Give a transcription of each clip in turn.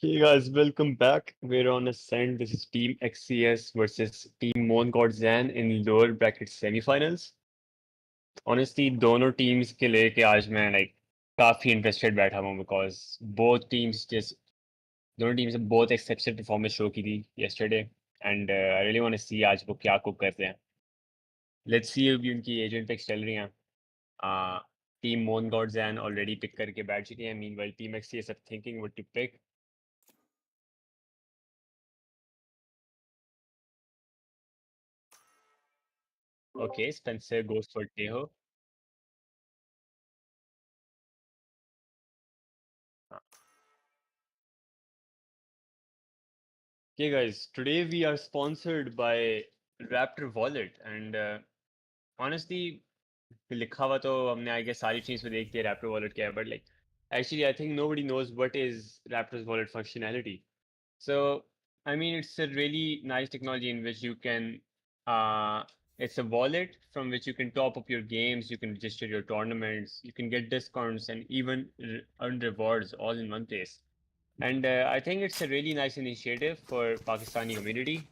Hey guys, welcome back. We're on Ascent. This is Team XCS versus Team Moon God Zan in lower bracket semifinals. Honestly, दोनों teams के लेके आज मैं like काफी interested बैठा हूँ because both teams just दोनों teams ने बहुत exceptional performance show की थी yesterday and I really want to see आज वो क्या cook करते हैं. Let's see अभी उनकी agent picks चल रही हैं. Team Moon God Zan already pick करके बैठ चुके हैं. Meanwhile, Team XCS are thinking what to pick. Okay, Spencer goes for Teho. Okay, guys, today we are sponsored by Raptr Wallet, and honestly, लिखा हुआ तो हमने I guess सारी चीज़ पे देख लिया Raptr Wallet क्या है, but like actually I think nobody knows what is Raptr's Wallet functionality. So I mean, it's a really nice technology in which you can it's a wallet from which you can top up your games, you can register your tournaments, you can get discounts and even earn rewards all in one place. And I think it's a really nice initiative for Pakistani community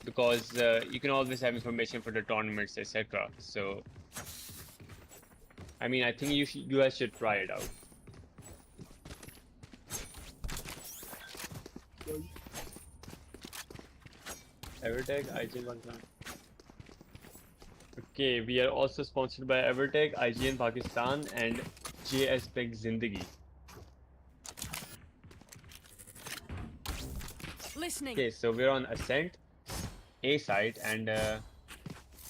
because you can always have information for the tournaments, etc. So, I mean, I think you guys should try it out. Evertech, IGN. Okay, we are also sponsored by Evertech, IGN Pakistan, and JS Peg Zindagi. Listening. Okay, so we're on Ascent, A side, and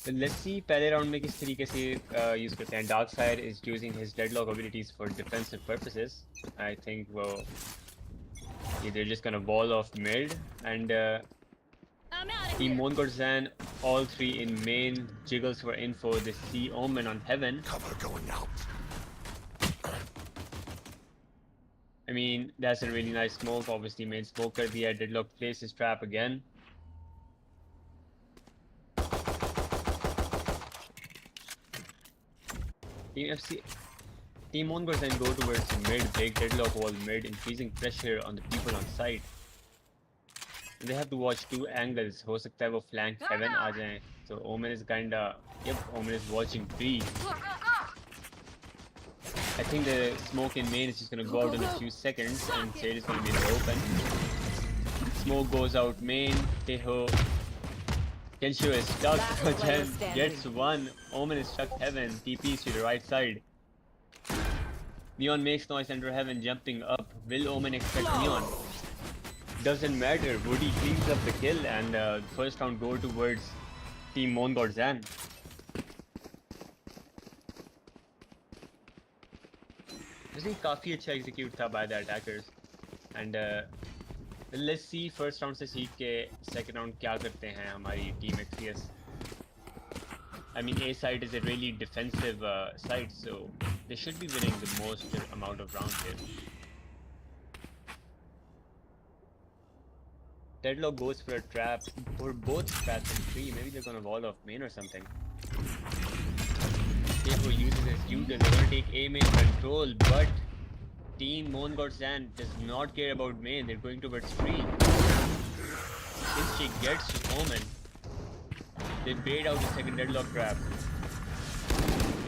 let's see पहले round में किस तरीके से use करते हैं. Darkside is using his deadlock abilities for defensive purposes. I think they're just gonna wall off mid, and I'm out of Team here. Mongorzan, all three in main, jiggles for info. They see Omen on heaven. Cover going out. I mean, that's a really nice smoke. Obviously, main smoke kar diya. Deadlock places his trap again. Team Mongorzan go towards mid, break deadlock wall mid, increasing pressure on the people on site. They have to watch two angles. हो सकता है वो flank heaven आ जाएं. So Omen is kinda, yep, Omen is watching B. I think the smoke in main is just gonna go out in a few seconds, and Sage is gonna be in the open. Smoke goes out main. Teho. Kensho is stuck. Jen gets one. Omen is stuck heaven. TPs to the right side. Neon makes noise under heaven, jumping up. Will Omen expect Neon? Doesn't matter. Woody cleans up the kill, and first round go towards Team Mongorzan. I think काफी अच्छा execute था by the attackers, and let's see first round से सीख के second round क्या करते हैं हमारी team XCS. I mean, A side is a really defensive side, so they should be winning the most amount of rounds here. Deadlock goes for a trap for both traps and 3. Maybe they're gonna wall off main or something. Teho uses his ult, they're gonna take A main control, but Team Mongorzan does not care about main. They're going towards 3. Since she gets Omen, they bait out the second deadlock trap.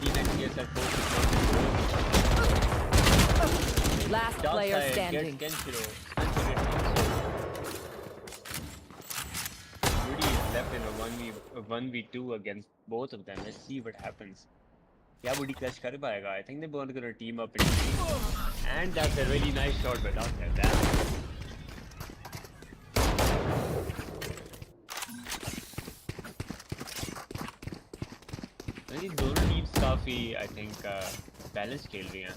Team XCS are focused on the Last player standing. Gets Kenshiro. Rudy is left in a 1v2 against both of them. Let's see what happens. Yeah, Woody clutch kar payega. I think they're both gonna team up in team. And that's a really nice shot by Darkside. These दोनों teams काफी, I think, balanced खेल रही हैं.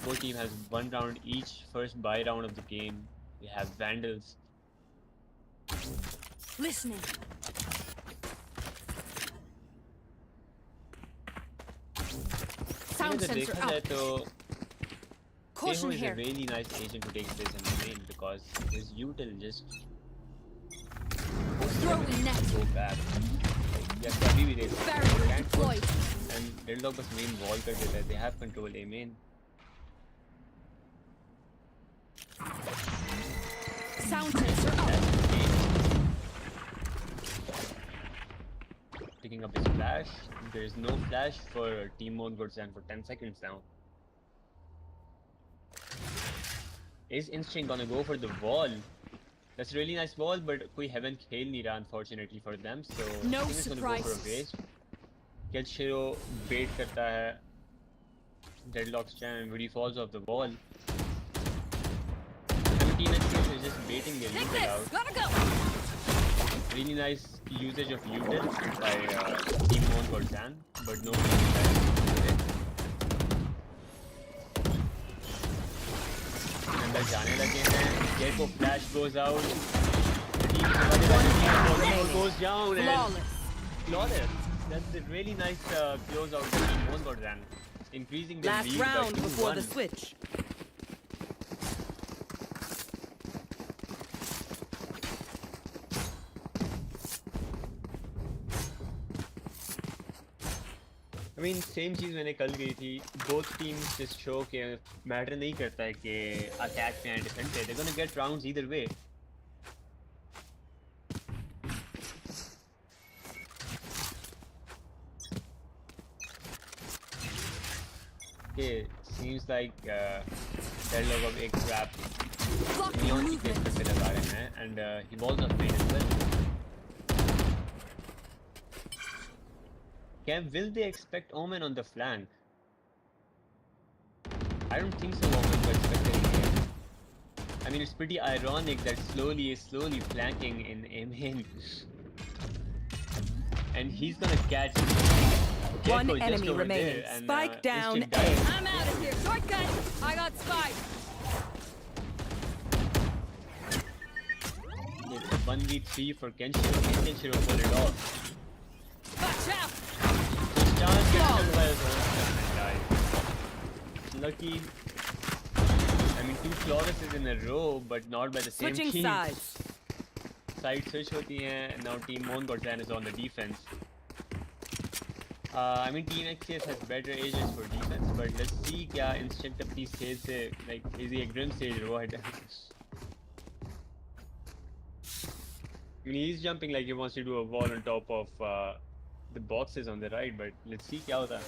Both team has one round each. First buy round of the game. We have Vandals. Listening. Sound sensor up. Caution Teho is here. a really nice agent to take this in the main because his util just Throwing net. go back. Yeah, कभी भी दे सकते हैं. Barrier Can't deployed. push. And Deadlock बस main wall कर देता है. They have control A main. Sound sensor up. Picking up his flash. There is no flash for Team Mongorzan for 10 seconds now. Is Instinct gonna go for the wall? That's a really nice wall, but कोई heaven खेल नहीं रहा unfortunately for them. So No I think it's gonna go for a waste. Kenshiro bait करता है. Deadlock's jam. Woody falls off the wall. Team XCS is just baiting their Take util this. out. Gotta go. Really nice usage of util by Team Mongorzan, but no util. अंदर जाने लगे हैं. Gecko flash goes out. Team goes down and flawless. That's a really nice close out for Team Mongorzan, increasing their Last lead round by 2-1. before the switch. I mean, same चीज मैंने कल गई थी. Both teams just show कि matter नहीं करता है कि attack पे या defend पे. They're gonna get rounds either way. Okay, seems like Deadlock of एक trap Neon की case पे लगा रहे हैं, and he balls off main as well. Will they expect Omen on the flank? I don't think so. Omen will expect it. I mean, it's pretty ironic that slowly is flanking in main, and he's gonna catch One Gecko just enemy over remaining. there, and Spike down instant A. dive. I'm out of here. Shortcut. I got spike. It's a 1v3 for Kenshiro. Can Kenshiro pull it off? Watch out. So Chance gets killed by his own stun and dies. Lucky. I mean, 2 flawlesses in a row, but not by the same Switching team. sides. Side switch hoti hai, and now Team Moon is on the defense. I mean, Team XCS has better agents for defense, but let's see kya Instinct apni stage se, like, is he a Grim Stage or what? I mean, he's jumping like he wants to do a wall on top of the boxes on the right, but let's see kya hota hai.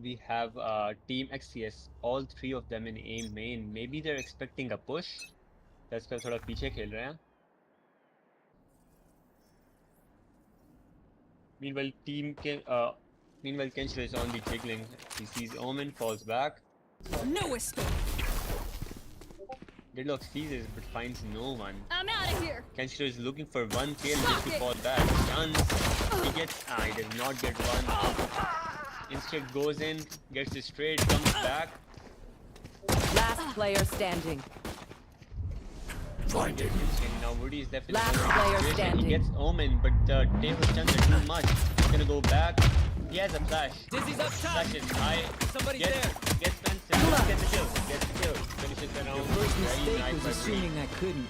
We have Team XCS, all 3 of them in A main. Maybe they're expecting a push. That's why thoda piche khel rahe hain. Meanwhile, Kenshiro is on the jiggling. He sees Omen, falls back. No escape. Deadlock seizes but finds no one. I'm out of here. Kenshiro is looking for one kill just to fall back. Stuns. He gets. He does not get one. Instead goes in, gets it straight, comes back. Last player standing. And now Woody is definitely Last player standing. He gets Omen, but Taylor stuns are too much. He's gonna go back. He has a flash. Dizzy's up top. Flash is high. Somebody's Gets Spencer. Gets the kill. Gets the kill. Finishes the round. First Very mistake nice was by Woody. assuming I couldn't.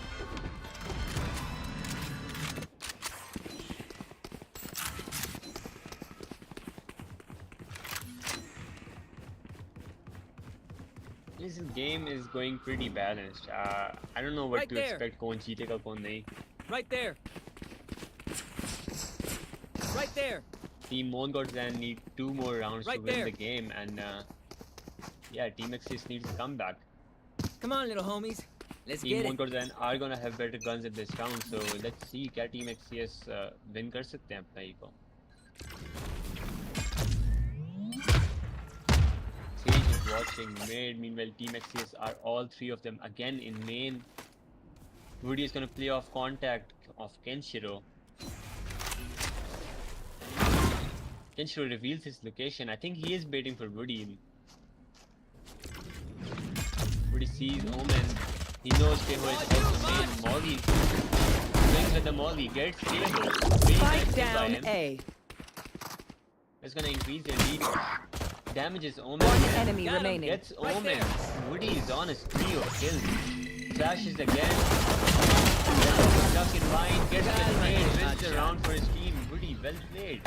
This game is going pretty balanced. I don't know what Right to there. expect. Kaun jeetega, kaun nahi. Right there. Right there. Team Moon need 2 more rounds Right to win there. the game, and yeah, Team XCS needs a comeback. Come on, little homies. Let's Team get it. Moon are gonna have better guns at this round, so let's see क्या Team XCS win कर सकते हैं अपना ego. Sage is watching mid. Meanwhile, Team XCS are all 3 of them again in main. Woody is gonna play off contact of Kenshiro. Kenshiro reveals his location. I think he is baiting for Woody. Woody sees Omen. He knows Teho is also main. Molly swings with the Molly. Gets Teho. Spike down A. It's gonna increase their lead. Damages Omen. One again. enemy Got him. remaining. Gets Right Omen. there. Woody is on a spree of kills. Flashes again. Stuck in line. Gets the trade. Wins the round for his team. Woody, well played.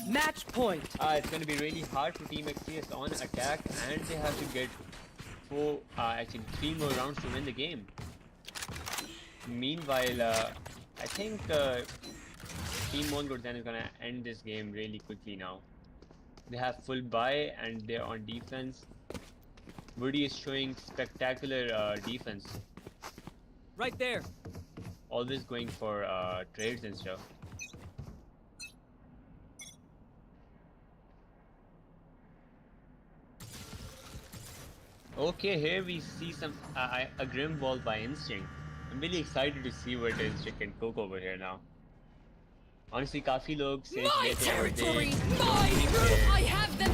Match point. It's going to be really hard for Team XCS on attack, and they have to get 3 more rounds to win the game. Meanwhile, I think Team Mongolzan is going to end this game really quickly now. They have full buy and they're on defense. Woody is showing spectacular defense. Right there. Always going for trades and stuff. Okay, here we see some a grim wall by Instinct. I'm really excited to see what Instinct can cook over here now. Honestly, काफी लोग Sage My लेते हैं, territory. they- Mine. I have them.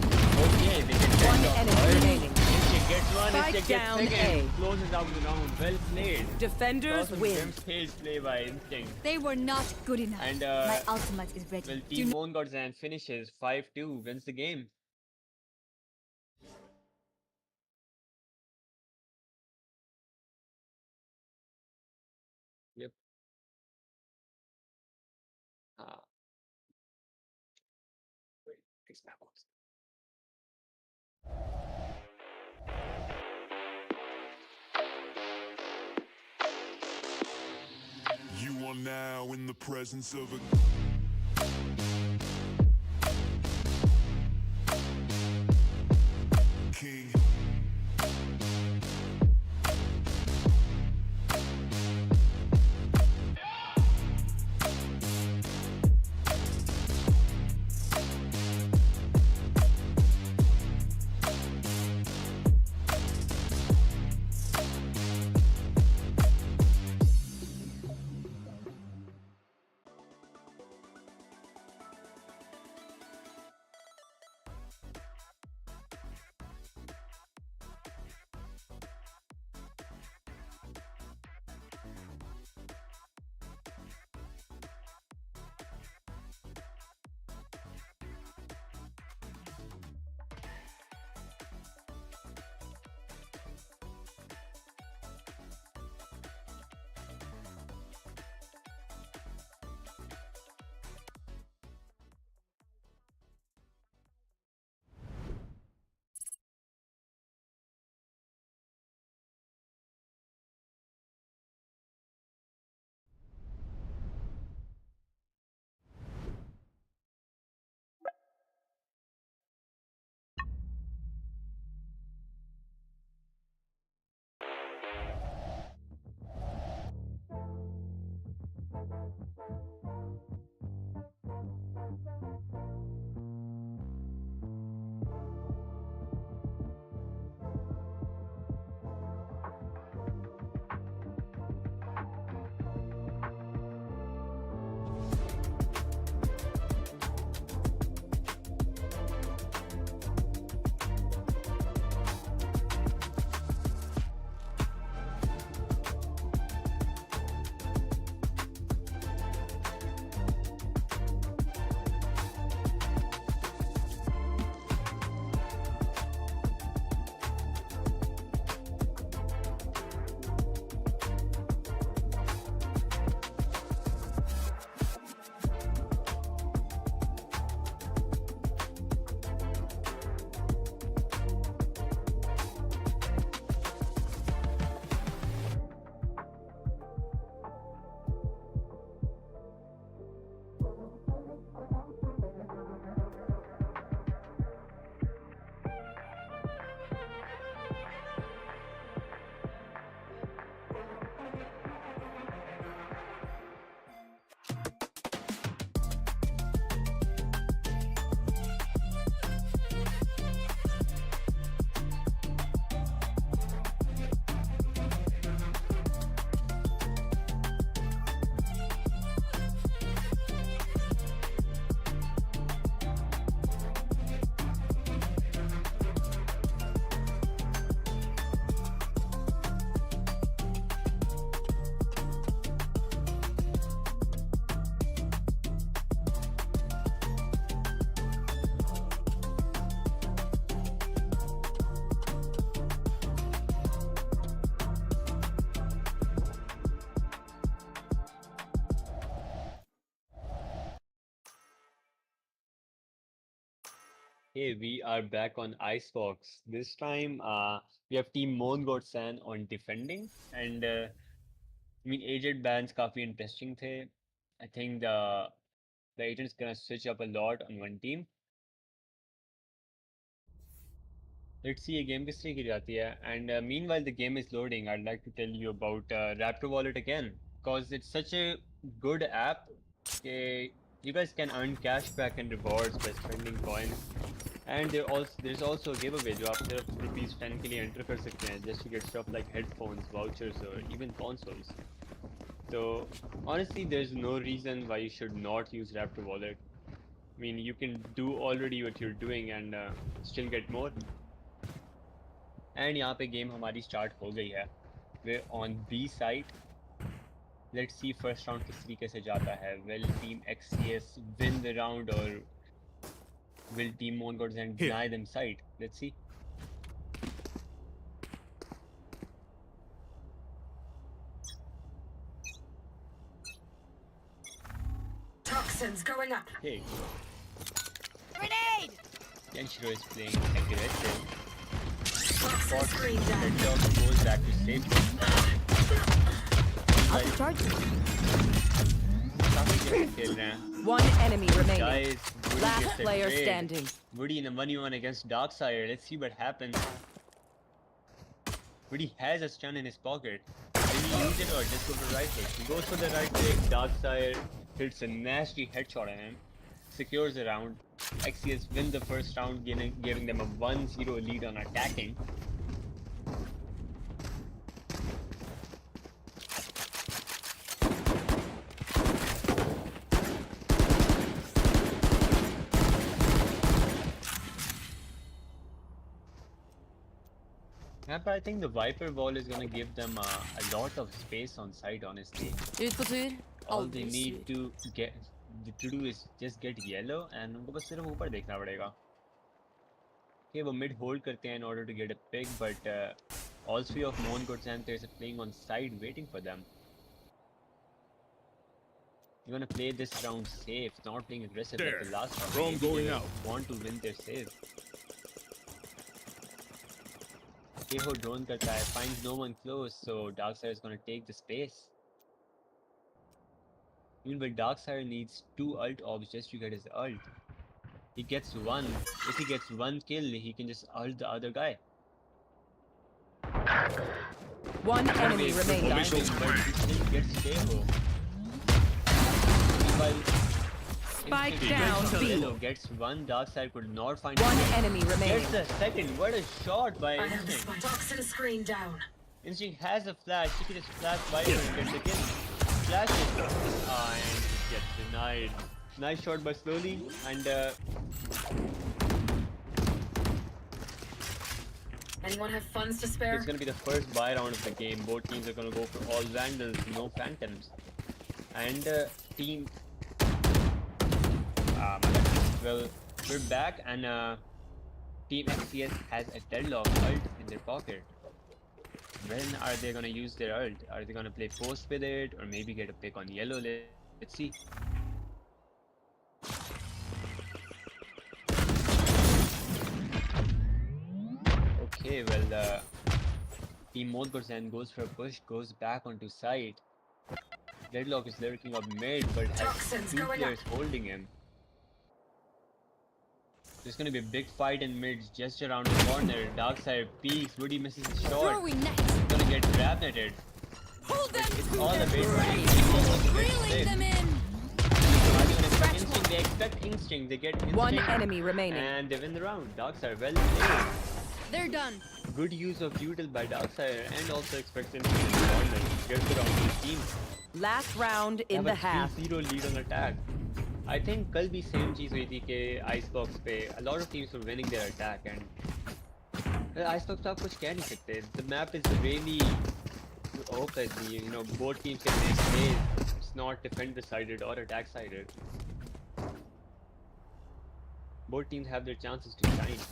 Okay, they can One send off enemy early. remaining. Instinct gets one, Spike Instinct gets down second, A. closes out the round. Well played. Defenders Awesome win. grim stage play by Instinct. They were not good enough. And My ultimate is ready. well, Team Moon finishes 5-2, wins the game. Yep. Wait, fix my box. You are now in the presence of a Hey, we are back on Icebox. This time, we have Team Moon on defending, and I mean, agent bans काफी interesting थे. I think the agent's gonna switch up a lot on one team. Let's see a game किस तरह की जाती है. And meanwhile, the game is loading. I'd like to tell you about Raptr Wallet again, because it's such a good app. Okay, you guys can earn cashback and rewards by spending coins. And there's also a giveaway जो आप सिर्फ ₹10 के लिए enter कर सकते हैं just to get stuff like headphones, vouchers, or even consoles. So honestly, there's no reason why you should not use Raptor Wallet. I mean, you can do already what you're doing and still get more. And यहाँ पे game हमारी start हो गई है. We're on B side. Let's see first round किस तरीके से जाता है. Will Team XCS win the round or will Team Mongols and deny them side? Let's see. Toxins going up. Hey, Grenade! Kenshiro is playing aggressive. Toxin screen down. Headlock goes back to safety. I'll be charging. काफी game खेल रहे हैं. One enemy remaining. Guys, Woody Last gets a player trade. standing. Woody in a 1v1 against Darksire. Let's see what happens. Woody has a stun in his pocket. Will he use it or just go for right click? He goes for the right click. Darksire hits a nasty headshot on him. Secures the round. XCS win the first round, giving them a 1-0 lead on attacking. Yeah, but I think the Viper wall is gonna give them a lot of space on site, honestly. Ut på tur. All they Aldri need sur. to do is just get yellow and उनको बस सिर्फ ऊपर देखना पड़ेगा. Okay, वो mid hold करते हैं in order to get a pick, but all three of Mon Godsanters are playing on side waiting for them. You're gonna play this round safe, not playing aggressive like the last round. Drone Maybe going they out. Want to win their save. Keho drone करता है, finds no one close, so Darksire is gonna take the space. Meanwhile, Darksire needs 2 ult orbs just to get his ult. He gets one. If he gets one kill, he can just ult the other guy. One enemy Good remaining. timing, but he still gets Keho. Meanwhile, Spike Instinct down gets B. Yellow, gets one. Darkside could not find One him. enemy Gets remaining. the second. What a shot by I have the Instinct. spike. Toxin screen down. Instinct has a flash. He can just flash Viper and get the kill. Flash it. And it gets denied. Nice shot by Slowly. And Anyone have funds to spare? it's going to be the first buy round of the game. Both teams are going to go for all Vandals, no Phantoms. And team... well, we're back and Team XCS has a deadlock ult in their pocket. When are they gonna use their ult? Are they gonna play post with it or maybe get a pick on yellow? Let's see. Okay, well, Team Modgorsan goes for a push, goes back onto site. Deadlock is lurking up mid, but has Toxins 2 going players holding him. There's gonna be a big fight in mids just around the corner. Darkside peeks, Woody misses his shot. Throwing net. He's gonna get grab netted. Hold them to All the their bait grave. Reeling them in. Instinct, they expect instinct, they get instinct. One enemy remaining. And they win the round. Darkside, well played. They're done. Good use of util by Darkside and also expects instinct in the corner. Gets the round to his team. Last round in the half. 3-0 lead on attack. I think कल भी same चीज हुई थी कि Icebox पे a lot of teams were winning their attack and Icebox पे आप कुछ कह नहीं सकते. The map is really open. You know, both teams can make plays. It's not defender sided or attack sided. Both teams have their chances to shine.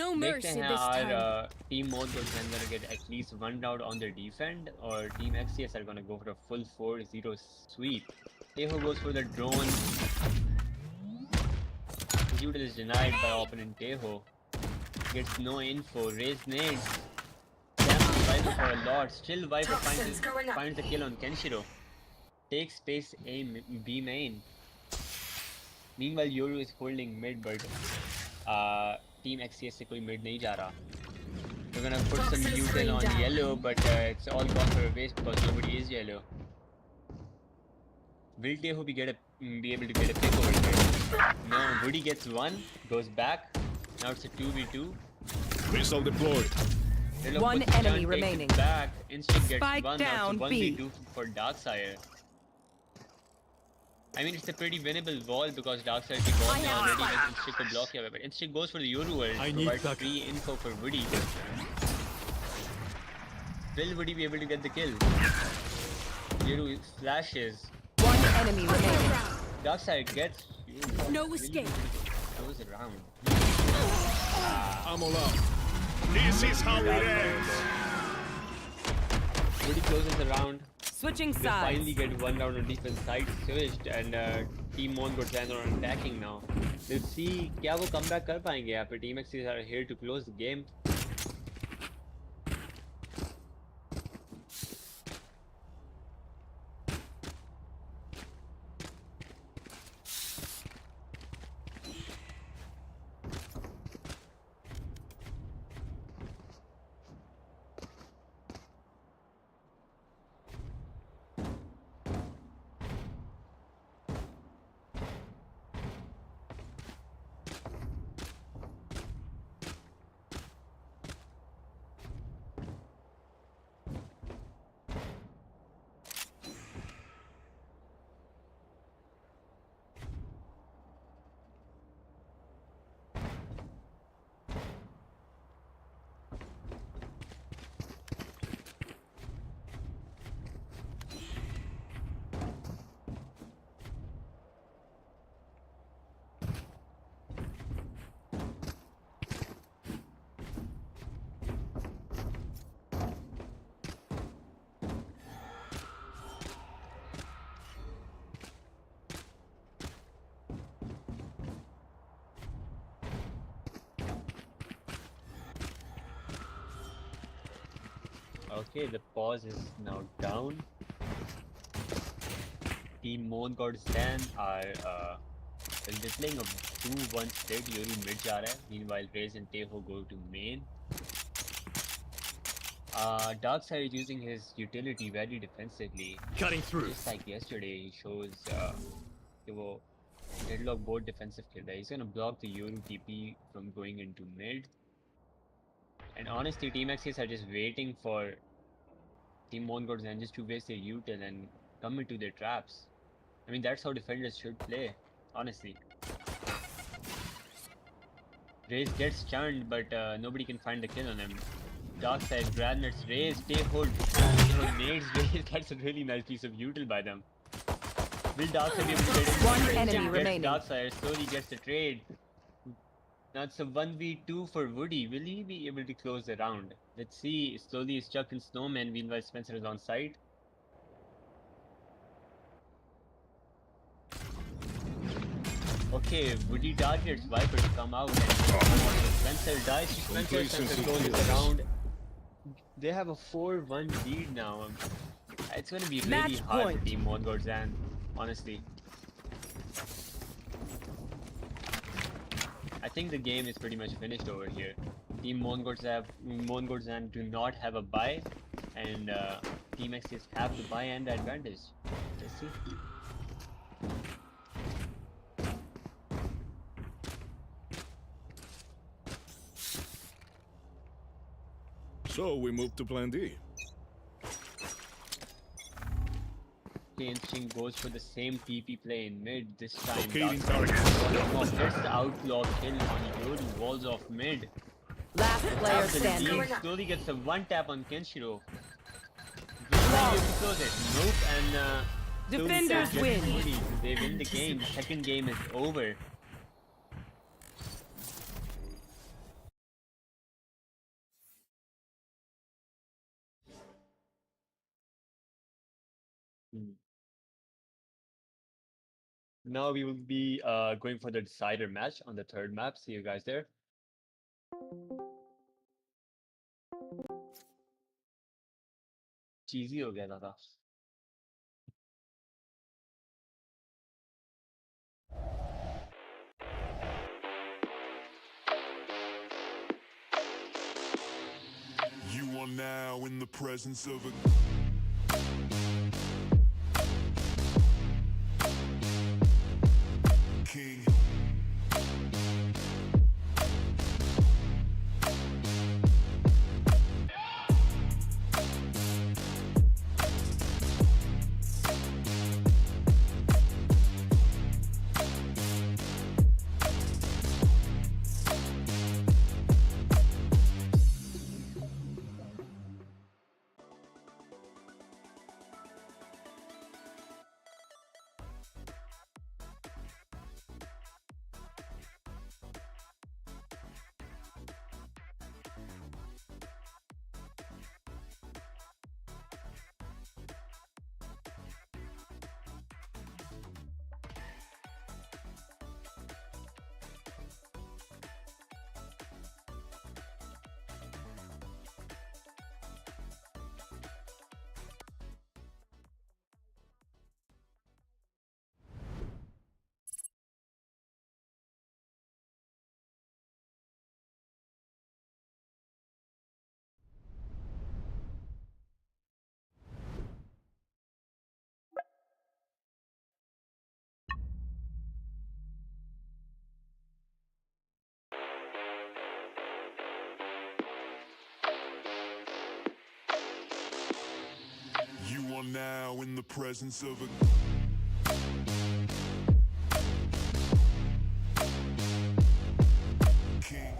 No देखते mercy हैं this time. our team mode is gonna get at least one round on their defend or team XCS are gonna go for a full 4-0 sweep. Teho goes for the drone. util is denied by opponent Teho. Gets no info. Raise nades. Camps Viper for a lot. Still Viper Toxins going up. finds the kill on Kenshiro. Takes space B main. Meanwhile, Yoru is holding mid, but Team XCS से कोई mid नहीं जा रहा. We're gonna put some Toxins util screen on down. yellow, but it's all gone for a waste because nobody is yellow. Will Teho be able to get a pick over here? No, Woody gets one, goes back. Now it's a 2v2. Missile deployed. Reload One puts it enemy down, remaining. takes it back. Instinct gets Spike one. down, Now it's B. a 1v2 for Darksire. I mean, it's a pretty winnable wall because Darksire की ball में already has Instinct को block किया हुआ है. But Instinct goes for the Yoru world. I need Provides backup. free info for Woody. Will Woody be able to get the kill? Yoru flashes. One enemy remaining. Darkside gets No escape. Goes around. I'm all out. This is how it ends. Woody closes around. Switching They finally sides. get one round on defense side switched and Team Mon got stand on attacking now. Let's see क्या वो comeback कर पाएंगे यहाँ पे. Team X are here to close the game. Okay, the pause is now down. Team Mon God Stan are well, they're playing a 2-1 split. Yoru mid जा रहा है. Meanwhile, Raze and Teho go to main. Darkside is using his utility very defensively. Cutting through. Just like yesterday, he shows कि वो deadlock board defensive खेल रहा है. He's gonna block the Yoru TP from going into mid. And honestly, Team Axis are just waiting for Team Mon Gods and just to waste their util and come into their traps. I mean, that's how defenders should play, honestly. Raze gets stunned, but nobody can find the kill on him. Darkside, Granite's Raze, stay hold. Nades Raze, that's a really nice piece of util by them. Will Darkside be able to get it? One Raze enemy gets remaining. Darkside slowly gets the trade. Now it's a 1v2 for Woody. Will he be able to close the round? Let's see. Slowly he's stuck in Snowman. Meanwhile, Spencer is on site. Okay, Woody targets Viper to come out. And Spencer dies. Spencer closes the round. They have a 4-1 lead now. It's going to be really Match hard point. for Team Mongodzan, honestly. I think the game is pretty much finished over here. Team Mongodzan do not have a buy, and Team XS have the buy and the advantage. Let's see. So we move to plan D. Instinct goes for the same TP play in mid this time. Locating Dark target. gets the outlaw kill on Yoru, walls off mid. Last player After standing. Lee slowly gets a one tap on Kenshiro. Will to close it? Nope, and slowly Defenders gets win. Woody. They win the game. The second game is over. now we will be going for the decider match on the third map. See you guys there. Cheesy हो गया था. You are now in the presence of a king. You are now in the presence of a king.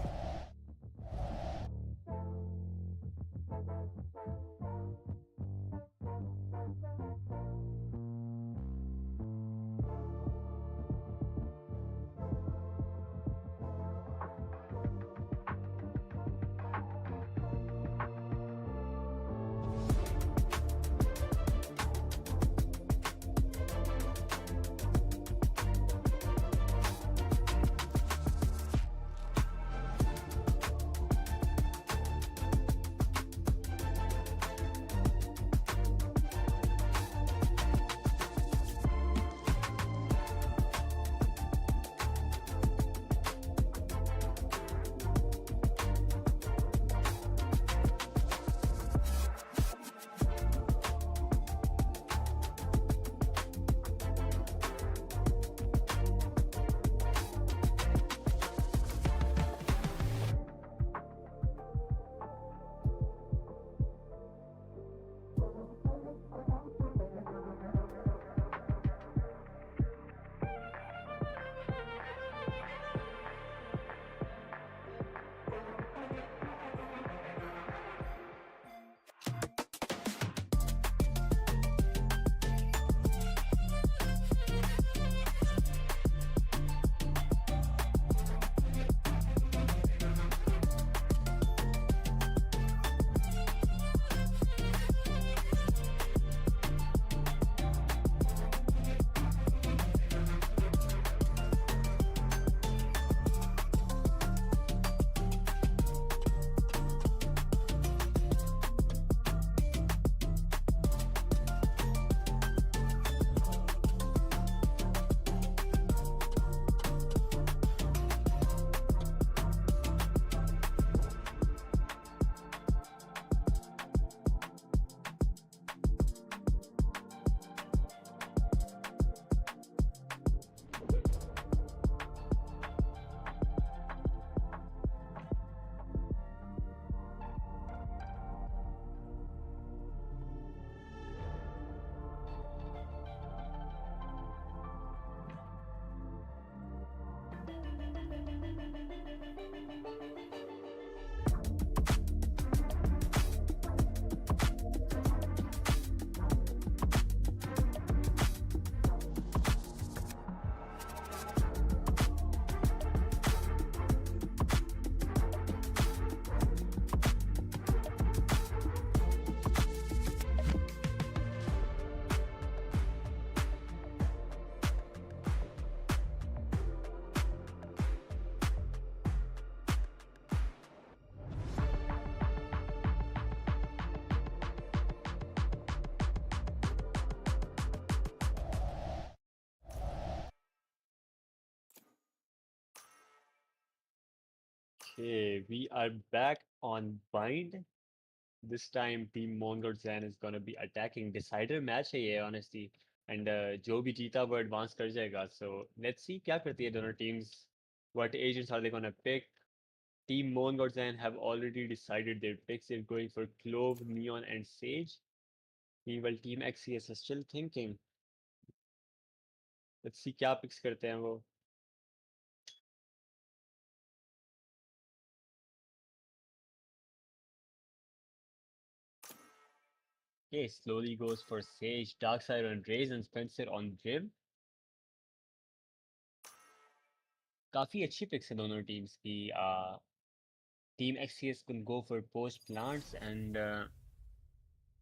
Okay, we are back on bind. This time, Team Mongol Zan is gonna be attacking. Decider match है ये honestly, and जो भी जीता वो advance कर जाएगा. So let's see क्या करती है दोनों teams. What agents are they gonna pick? Team Mongol Zan have already decided their picks. They're going for Clove, Neon, and Sage. Meanwhile, Team XCS is still thinking. Let's see क्या picks करते हैं वो. Okay, slowly goes for Sage, Darkseid on Raze, and Spencer on Grim. काफी अच्छी pics है दोनों teams की. Team XCS can go for post plants, and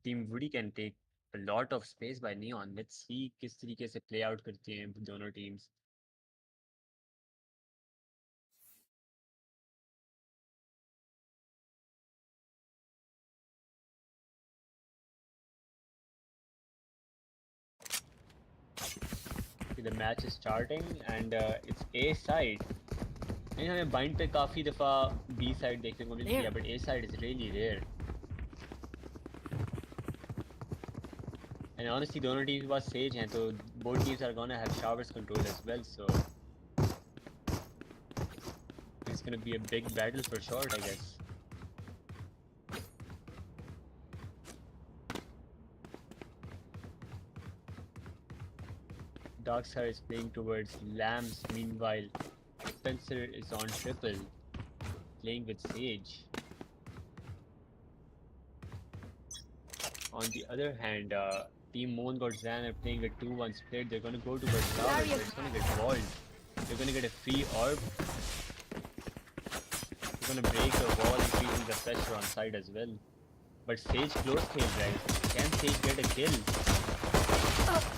Team Woody can take a lot of space by Neon. Let's see किस तरीके से play out करती हैं दोनों teams. Okay, the match is starting, and it's A side. And हमें bind पे काफी दफा B side देखने को मिलती है, but A side is really rare. And honestly, दोनों teams के पास Sage हैं, तो both teams are gonna have showers control as well. So it's gonna be a big battle for short, I guess. Darkseid is playing towards Lambs. Meanwhile, Spencer is on triple, playing with Sage. On the other hand, Team Moon got Zan are playing a 2-1 split. They're gonna go towards Tower, but it's gonna get walled. They're gonna get a free orb. They're gonna break the wall, increasing the pressure on side as well. But Sage close kills, guys. Can Sage get a kill?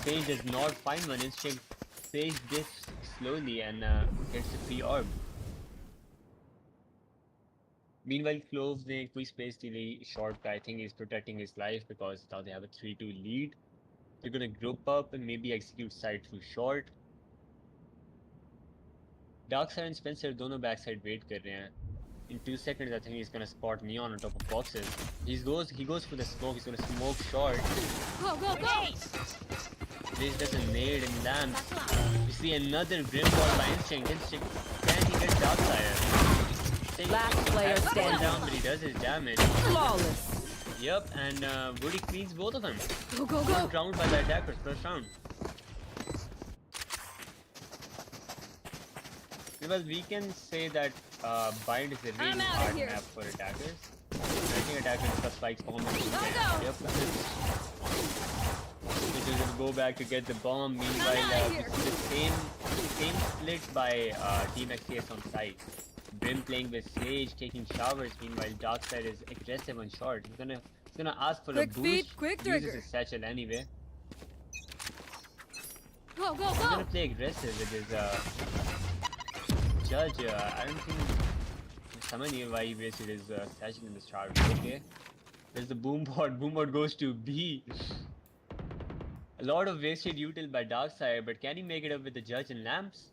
Sage does not find one. Instead, Sage dips slowly and gets the free orb. Meanwhile, Clove ने कोई space delay short पे. I think he's protecting his life because now they have a 3-2 lead. They're gonna group up and maybe execute side through short. Darkseid and Spencer दोनों backside wait कर रहे हैं. In 2 seconds, I think he's gonna spot Neon on top of boxes. He goes for the smoke. He's gonna smoke short. Go, go, go! This does a nade and lamps. You see another grim ball by Instinct. Can he get Darkseid? Last player standing. Down, but he does his damage. Flawless. Yep, and Woody cleans both of them. Go, go, go! First round by the attackers, first round. Well, we can say that bind is a really I'm outta hard here. map for attackers. I think attackers got spikes almost. Go. Yep. Which is gonna go back to get the bomb. Meanwhile, outta this here. is the same split by Team XCS on side. Brim playing with Sage, taking showers. Meanwhile, Darkseid is aggressive on short. He's gonna ask for Quick a boost. feet, quick Uses trigger. his satchel anyway. Go, go, He's go! gonna play aggressive with his judge. I don't think समझ नहीं why he wasted his satchel in the start. Okay, there's the boom bot. Boom bot goes to B. A lot of wasted util by Darkseid, but can he make it up with the judge and lamps?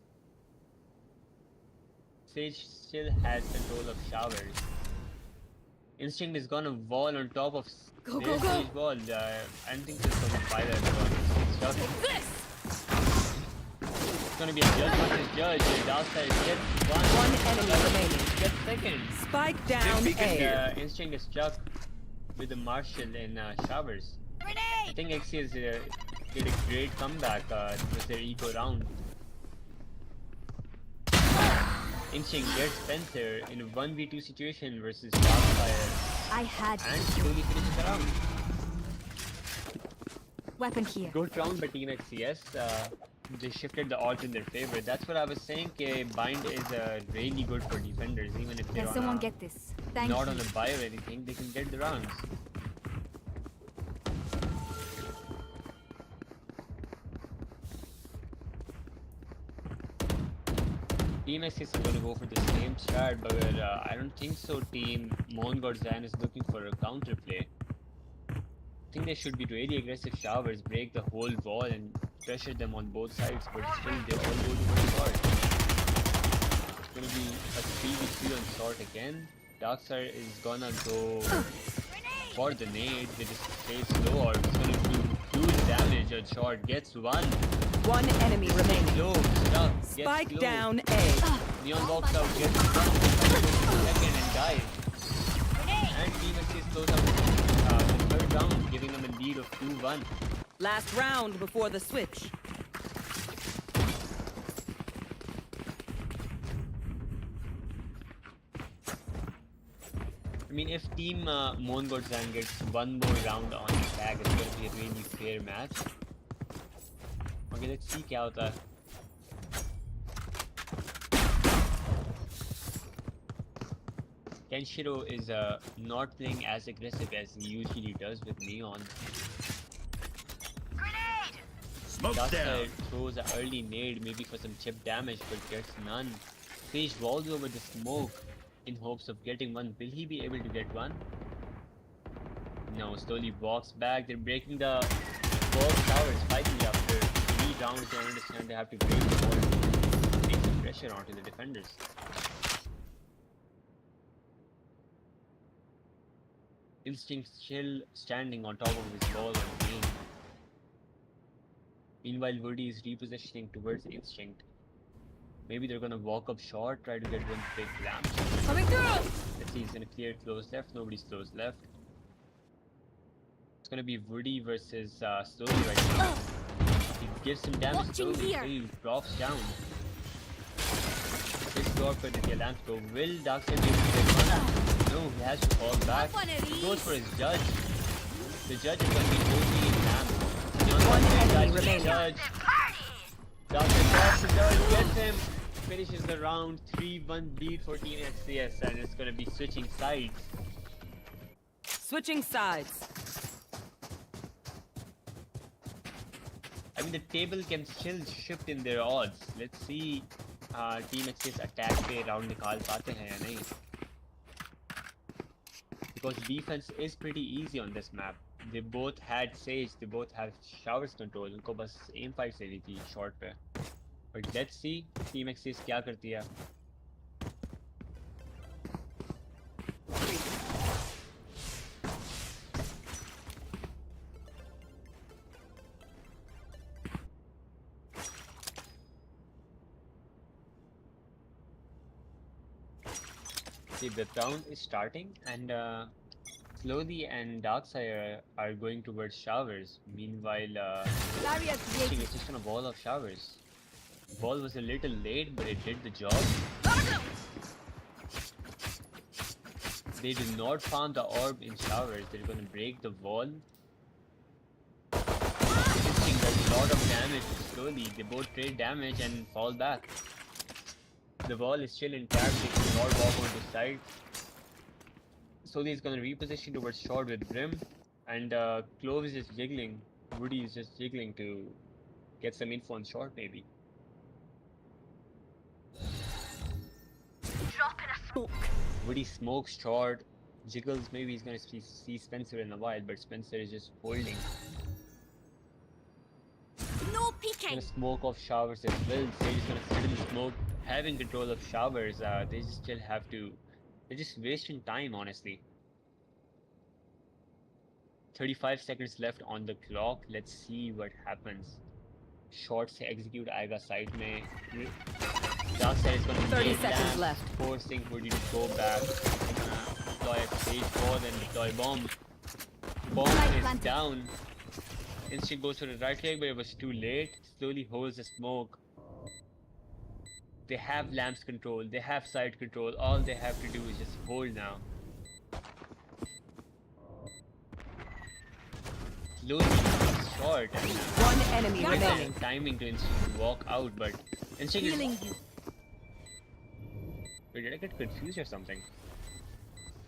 Sage still has control of showers. Instinct is gonna wall on top of Go, their go, go. Sage wall. I don't think this is gonna fire at all. This! It's gonna be a judge versus judge. Darkseid gets One enemy remaining. Gets second. Spike down A. And Instinct is stuck with the Marshall in showers. I think XCS did a great comeback with their eco round. Instinct gets Spencer in a 1v2 situation versus Darkfire I had and slowly finishes the round. weapon here. Good round by Team XCS. They shifted the odds in their favor. That's what I was saying. Bind is really good for defenders, even if they're Can on someone a, get this? Thank not you. on a buy or anything. They can get the rounds. Team XCS is going to go for the same strat, but I don't think so. Team Mon Zan is looking for a counter play. I think they should be really aggressive showers, break the whole wall and pressure them on both sides, but still they all go to one shot. gonna be a 3v3 on short again. Darkside is gonna go for the nade. They just stay slow or it's gonna do huge damage on short. Gets one. One enemy remaining. Low, stuck. Spike Gets low. down A. Neon walks out, gets one. Second and dies. And Team XS close out the third round, giving them a lead of 2-1. Last round before the switch. I mean, if Team Mongorzan gets one more round on the tag, it's going to be a really fair match. Okay, let's see क्या होता है. Kenshiro is not playing as aggressive as he usually does with Neon. Smoke Darkside down. throws an early nade, maybe for some chip damage, but gets none. Sage rolls over the smoke in hopes of getting one. Will he be able to get one? No, slowly walks back. They're breaking the ball towers finally after 3 rounds. They understand they have to break the ball, take some pressure onto the defenders. Instinct still standing on top of his ball and game. Meanwhile, Woody is repositioning towards Instinct. Maybe they're gonna walk up short, try to get one big lamp. Coming through! Let's see, he's gonna clear close left, nobody's close left. It's gonna be Woody versus Slowly right now. He gives some damage Watching slowly, here. so he drops down. This drop where the lamps go. Will Darkside be able to get one? No, he has to fall back. One of He goes for these. his judge. The judge is gonna be totally in lamp. One enemy Judge, remaining. Judge. Darkside drops the judge, gets him. Finishes the round. 3-1 lead for Team XCS, and it's gonna be switching sides. Switching sides. I mean, the table can still shift in their odds. Let's see Team XCS attack पे round निकाल पाते हैं या नहीं. Because defense is pretty easy on this map. They both had Sage, they both have showers control. उनको बस aim fight से ली थी short पे. But let's see Team XCS क्या करती है. See, the round is starting and Slowly and Darkside are going towards showers. Meanwhile, Barrier created. it's just on a wall of showers. Ball was a little late, but it did the job. They did not farm the orb in showers. They're gonna break the wall. This does a lot of damage to Slowly. They both trade damage and fall back. The wall is still intact. They cannot walk on the side. Slowly is gonna reposition towards short with Brim, and Clove is just jiggling. Woody is just jiggling to get some info on short, maybe. Woody smokes short, jiggles. Maybe he's gonna see Spencer in a while, but Spencer is just holding. No He's peeking. gonna smoke off showers as well. Sage is gonna sit in smoke, having control of showers. They just still have to. They're just wasting time, honestly. 35 seconds left on the clock. Let's see what happens. Short se execute आएगा side में. Darkside is gonna 30 get seconds lamp, left. forcing Woody to go back. Deploy a stage 4, then deploy bomb. Bomb Light is planted. down. Instinct goes for the right leg, but it was too late. Slowly holds the smoke. They have lamps control, they have side control. All they have to do is just hold now. Slowly short and One enemy Instinct remaining. timing to Instinct to walk out, but Instinct is... Healing you. Wait, did I get confused or something?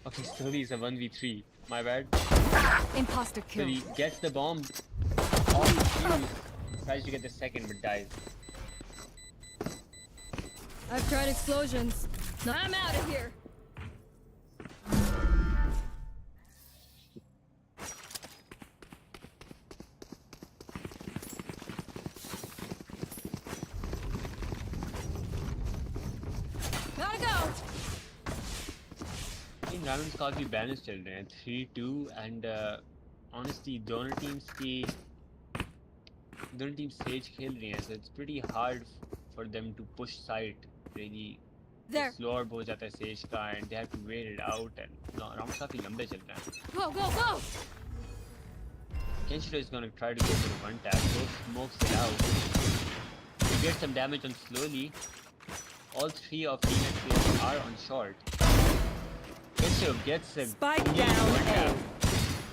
Okay, Slowly is a 1v3. My bad. Imposter So kill. he gets the bomb off his fuse, tries to get the second but dies. I've tried explosions. No, I'm out of here. think rounds काफी balanced चल रहे हैं 3-2 and honestly दोनों teams stage खेल रही हैं, so it's pretty hard for them to push side really. There. Slower हो जाता है stage का and they have to wait it out and rounds काफी लंबे चल रहे हैं. Go, go, go! Kenshiro is gonna try to go for the one tap, so smokes it out. He gets some damage on slowly. All three of teammates are on short. Kenshiro gets a Spike clean down one A. tap.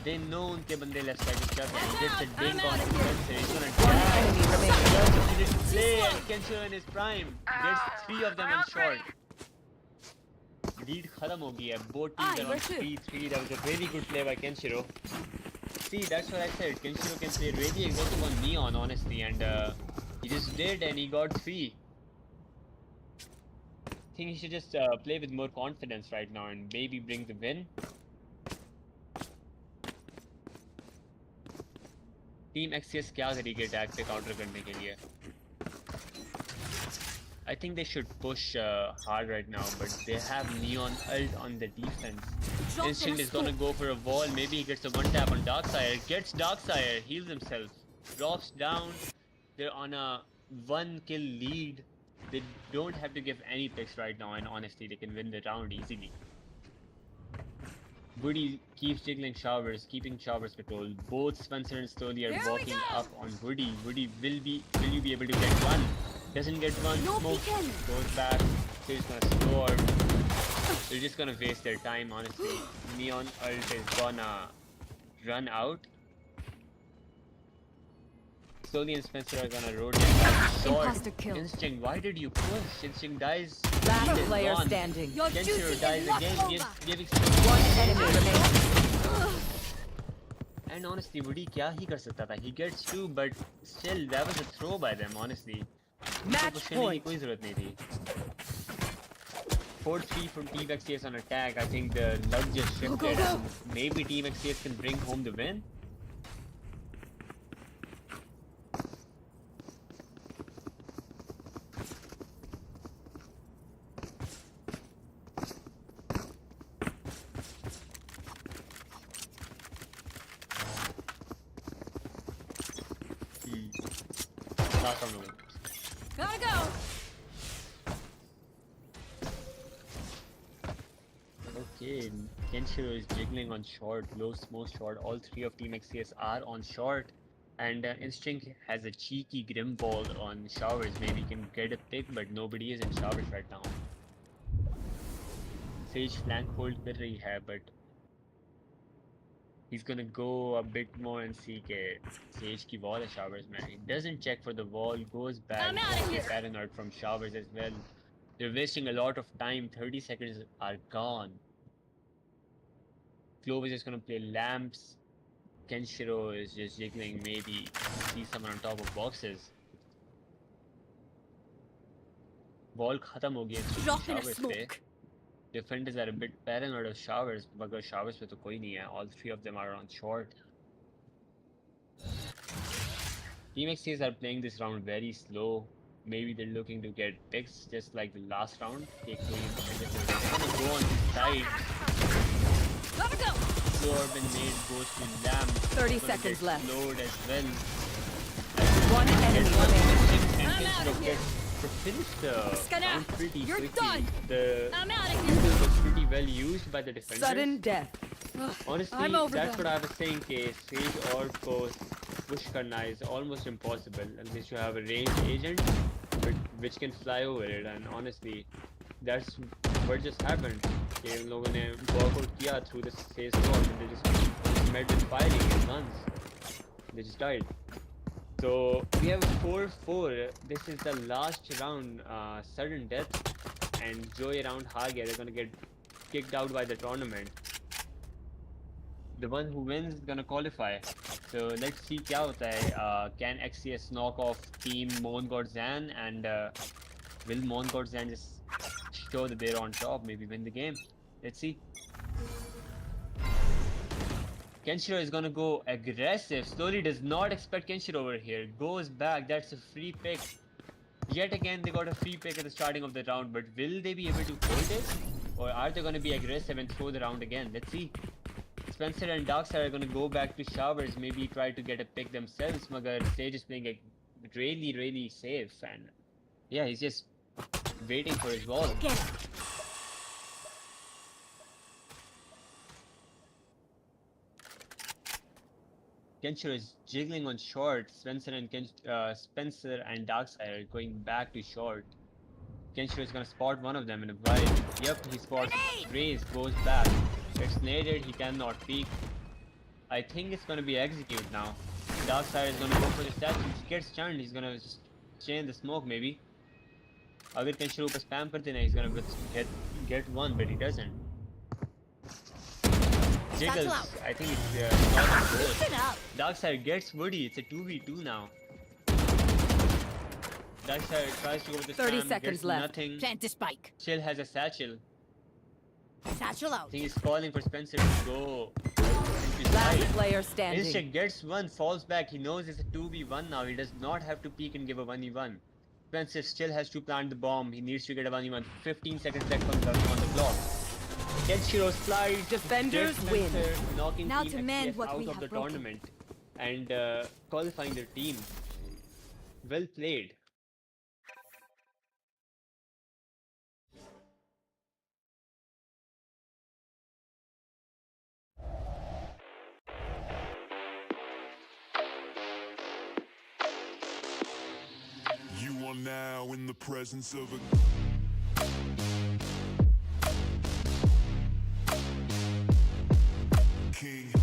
They know unke bande left side is stuck and he gets a ding I'm on outta his here. sensor. He's gonna One dash. enemy remaining. He didn't play and Kenshiro in his prime gets three of them on short. Lead khatam ho gaya hai. Both teams are on where to? 3-3. That was a very good play by Kenshiro. See, that's what I said. Kenshiro can play really aggressive on Neon, honestly, and he just did, and he got 3. I think he should just play with more confidence right now and maybe bring the win. Team XCS क्या करेगी attack पे counter करने के लिए? I think they should push hard right now, but they have Neon ult on the defense. Instinct is gonna go for a wall. Maybe he gets a one tap on Darksire. Gets Darksire, heals himself, drops down. They're on a 1 kill lead. They don't have to give any picks right now, and honestly, they can win the round easily. Woody keeps jiggling showers, keeping showers control. Both Spencer and Slowly are Here we walking go. up on Woody. Woody will you be able to get one? Doesn't get one. No Smoke peeking. goes back. They're just gonna score. They're just gonna waste their time, honestly. Neon ult is gonna run out. Slowly and Spencer are gonna rotate back short. Imposter kill. Instinct, why did you push? Instinct dies. Last He's player gone. standing. Your Kenshiro duty dies is not again. over. Giving One enemy remaining. And honestly, Woody क्या ही कर सकता था? He gets 2, but still, that was a throw by them, honestly. Match push करने की point. कोई ज़रूरत नहीं थी. 4-3 from Team XCS on attack. I think the luck just shifted. go. And maybe Team XCS can bring home the win. Last round. Gotta go! Okay, Kenshiro is jiggling on short, low smoke short. All three of Team XCS are on short. And Instinct has a cheeky grim ball on showers. Maybe he can get a pick, but nobody is in showers right now. Sage flank hold कर रही है, but he's gonna go a bit more and see के Sage की wall है showers में. He doesn't check for the wall, goes back, I'm outta gets here. paranoid from showers as well. They're wasting a lot of time. 30 seconds are gone. Clove is just gonna play lamps. Kenshiro is just jiggling, maybe see someone on top of boxes. Ball खत्म हो गया Drop in a showers पे. smoke. Defenders are a bit paranoid of showers, but showers पे तो कोई नहीं है. All three of them are on short. Team XCS are playing this round very slow. Maybe they're looking to get picks just like the last round. They're gonna go on his side. Gotta go! Slow urban made goes to Lamb. 30 He's gonna seconds get left. slowed as well. One enemy remaining. I'm outta here. To finish the Skana, round pretty you're quickly. done. The I'm outta here. Duel was pretty well used by the defenders. Sudden death. Honestly, I'm over that's them. what I was saying. Sage or Coast push karna is almost impossible unless you have a ranged agent which can fly over it. And honestly, that's what just happened. कि उन लोगों ने walk out किया through the Sage wall and they just met with firing and guns. They just died. So we have 4-4. This is the last round, sudden death, and Joey round हार गया. They're gonna get kicked out by the tournament. The one who wins is gonna qualify. So let's see क्या होता है. Can XCS knock off Team Moon-God-Zan, and will Moon-God-Zan just show that they're on top? Maybe win the game. Let's see. Kenshiro is gonna go aggressive. Slowly does not expect Kenshiro over here. Goes back. That's a free pick. Yet again, they got a free pick at the starting of the round, but will they be able to hold it? Or are they going to be aggressive and throw the round again? Let's see. Spencer and Darkside are going to go back to showers, maybe try to get a pick themselves. Magar Sage is playing really, really safe. And yeah, he's just waiting for his wall. Get it. Kenshiro is jiggling on short. Spencer and Darkside are going back to short. Kenshiro is gonna spot one of them in a while. Yep, he spots Grace, goes back. It's naded, he cannot peek. I think it's gonna be execute now. Darkside is gonna go for the statue. If he gets stunned, he's gonna just chain the smoke maybe. Agar Kenshiro पर spam करते ना, he's gonna get one, but he doesn't. Jiggles, I think it's not Listen up. Darkside gets Woody, it's a 2v2 now. Darkside tries to go with the 30 spam, seconds gets left. nothing. Plant a spike. Chill has a satchel. Satchel I out. think he's calling for Spencer to go into Last side. player standing. Instinct gets one, falls back. He knows it's a 2v1 now. He does not have to peek and give a 1v1. Spencer still has to plant the bomb. He needs to get a 1v1. 15 seconds left on the clock. Kenshiro slides. Defenders Spencer, win. knocking Now Team to mend XPS what out we of have the broken. tournament and qualifying their team. Well played. You are now in the presence of a king.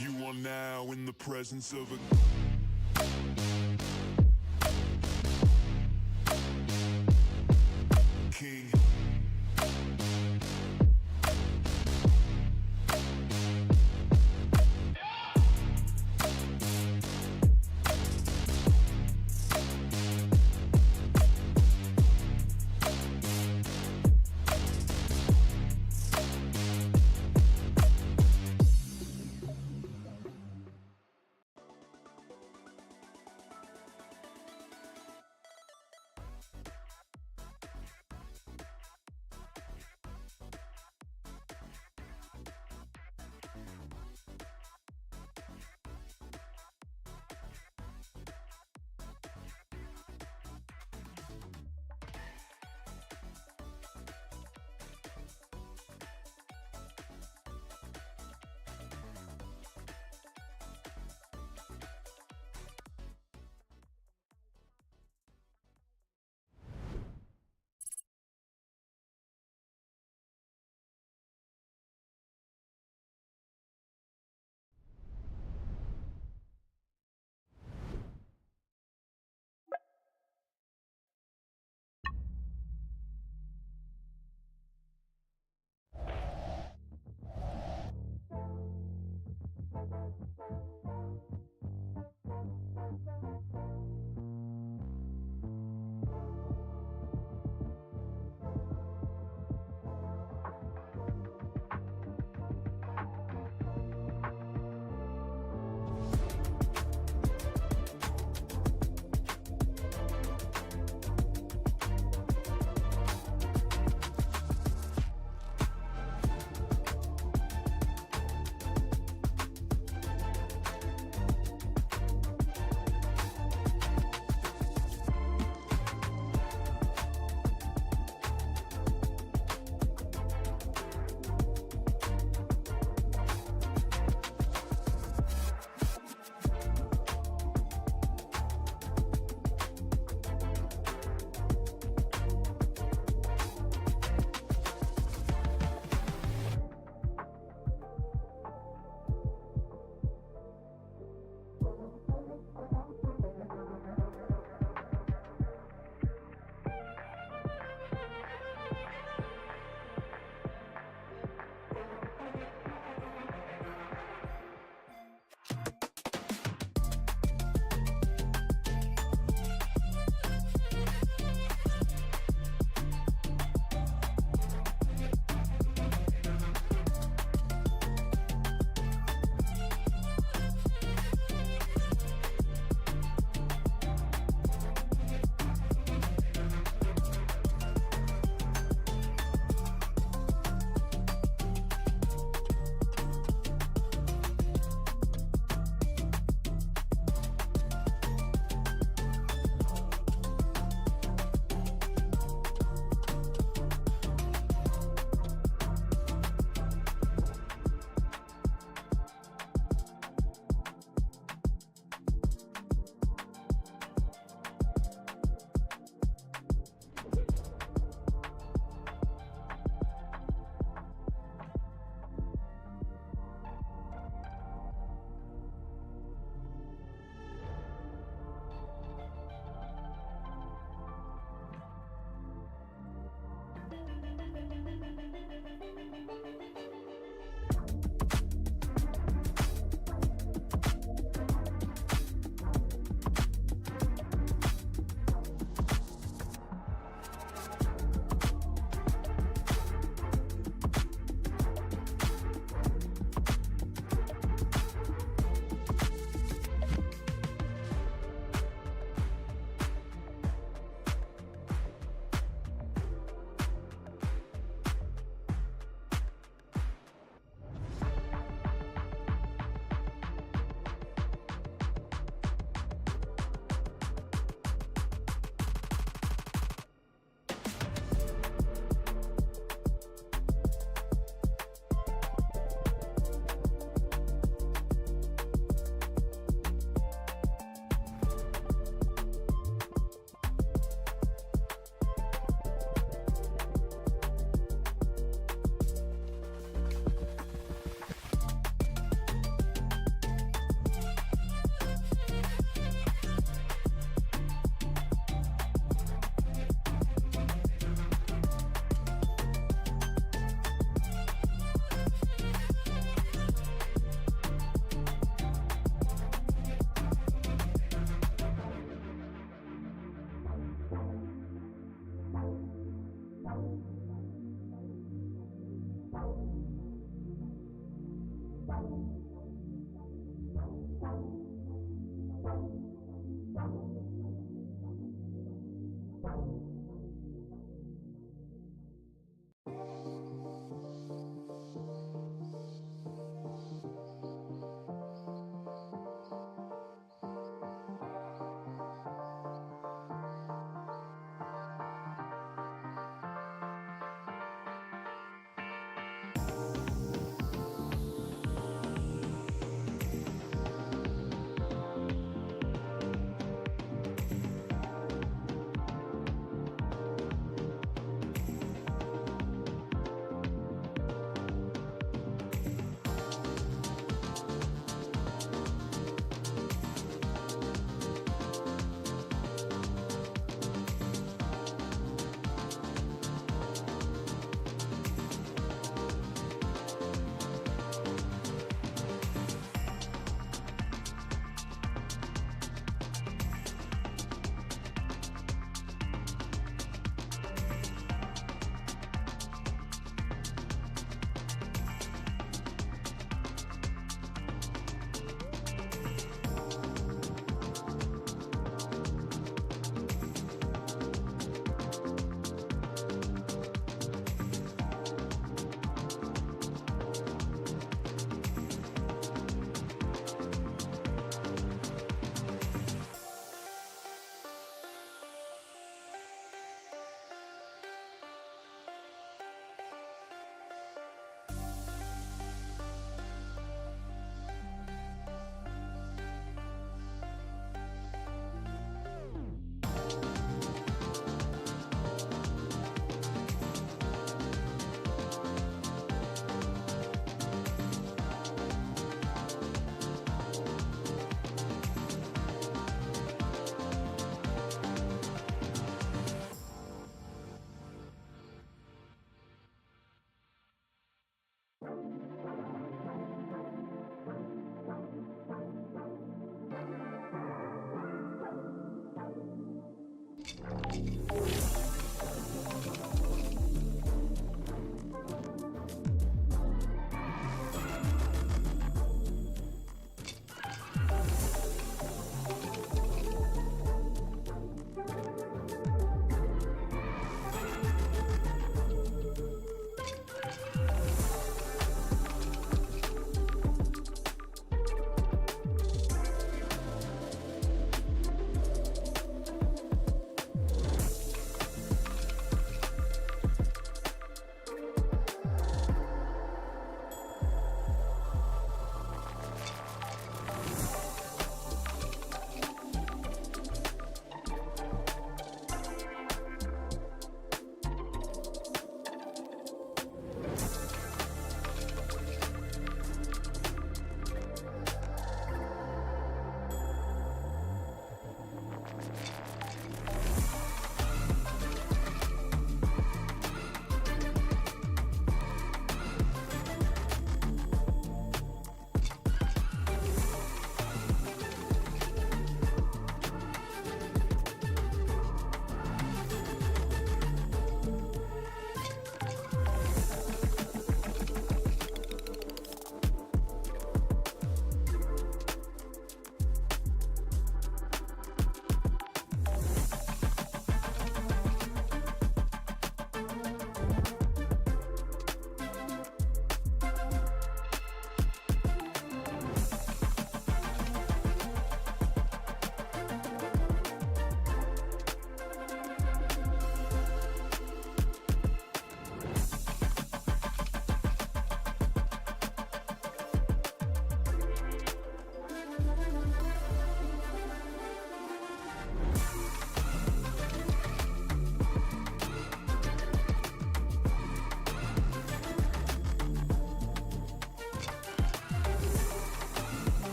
You are now in the presence of a king.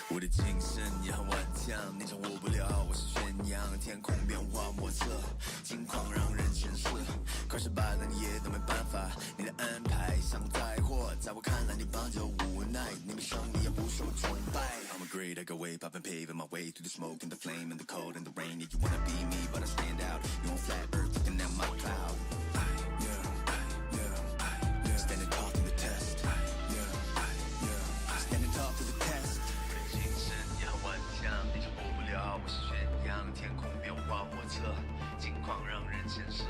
我的精神也很顽强，你掌握不了我是宣扬，天空变化莫测，境况让人前世，快失败了你也都没办法，你的安排像灾祸，在我看来你帮着无奈，你比胜利也不受崇拜。I'm a great, I go way, pop and paving my way through the smoke and the flame and the cold and the rain. Yeah, you wanna be me, but I stand out. You on flat earth looking at my cloud. Standing tall through the test. Standing tall through the test. 精神也很顽强，你掌握不了我是宣扬，天空变化莫测，境况让人前世，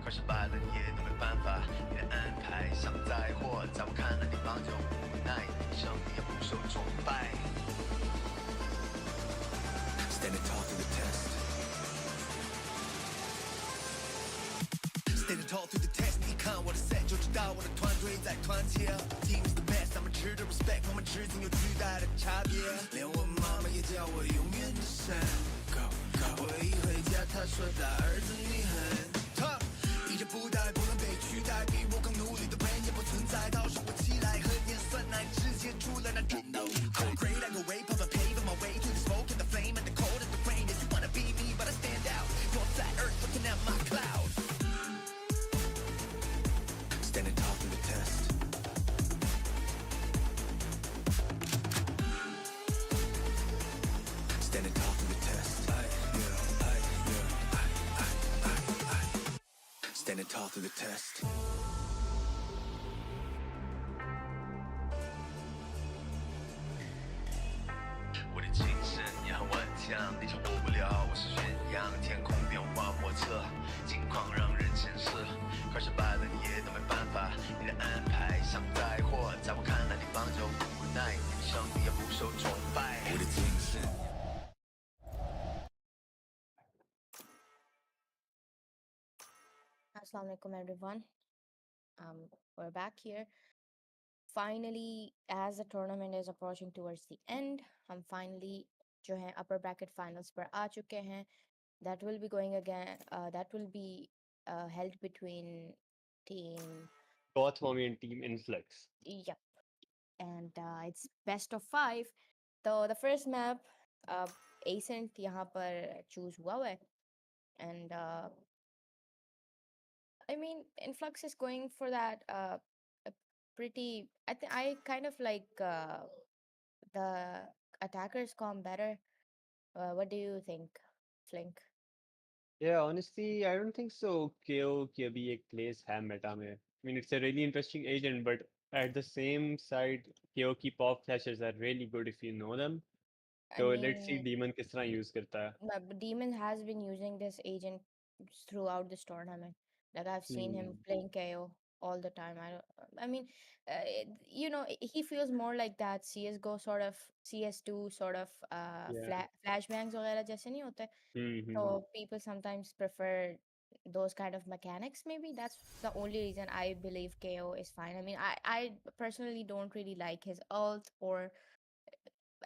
快失败了你也都没办法，你的安排像灾祸，在我看来你帮着无奈，你比胜利也不受崇拜。Standing tall through the test. Standing tall through the test. 你看我的 set 就知道我的团队在团结。Team is the best， 他们值得 respect， 我们之间有巨大的差别。连我妈妈也叫我永远的神。我一回家，她说大儿子你很 tough， 一人不带不能被取代，比我更努力的人也不存在。到时我起来和点酸奶直接出了那战斗。I'm great, I go way, pop and pave my way through the smoke and the flame and the cold and the rain. If you wanna be me, but I stand out. You're on flat earth looking at my cloud. Standing tall through the test. Standing tall through the test. Standing tall through the test. 我的精神也很顽强，你掌握不了我是宣扬，天空变化莫测，境况让人前世，快失败了你也都没办法，你的安排像灾祸，在我看来你帮着无奈，你比胜利也不受崇拜。我的精神。Assalamualaikum everyone. We're back here. Finally, as the tournament is approaching towards the end, हम finally जो है upper bracket finals पर आ चुके हैं. That will be going again. That will be held between team. Goth Mommy and Team Influx. Yep. And it's best of 5. So the first map, Ascent यहाँ पर choose हुआ हुआ है. And I mean, Influx is going for that pretty. I kind of like the attackers comp better. What do you think, Flink? Yeah, honestly, I don't think so. KO की अभी एक place है meta में. I mean, it's a really interesting agent, but at the same side, KO की pop flashes are really good if you know them. I So let's see mean, Demon किस तरह use करता है. Demon has been using this agent throughout this tournament. Like I've seen him playing KO all the time. I mean, you know, he feels more like that CS:GO sort of CS2 sort of Yeah. flashbangs वगैरह जैसे नहीं होते. Mm-hmm. So people sometimes prefer those kind of mechanics. Maybe that's the only reason I believe KO is fine. I mean, I personally don't really like his ult or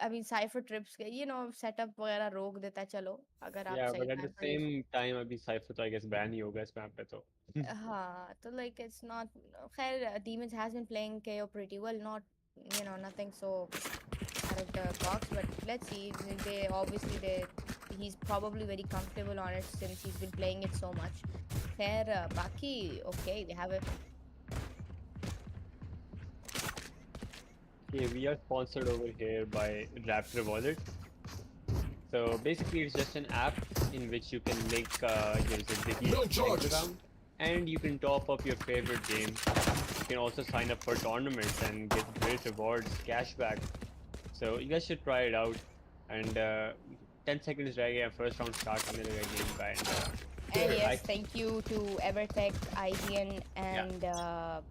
I mean Cypher trips के you know setup वगैरह रोक देता है चलो अगर आप Yeah, सही but at the time पर use same time, अभी Cypher तो I guess ban ही होगा इस map पे तो. हाँ तो like it's not खैर Demons has been playing KO pretty well, not you know nothing so out of the box, but let's see. They obviously he's probably very comfortable on it since he's been playing it so much. खैर बाकी okay we have a Okay, we are sponsored over here by Raptr Wallet. So basically, it's just an app in which you can link your ZigZiggy No charges. account, and you can top up your favorite game. You can also sign up for tournaments and get great rewards, cashback. So you guys should try it out. And 10 seconds रह गया first round start होने लगा game का and yes, thank you to Evertech, IGN, and oh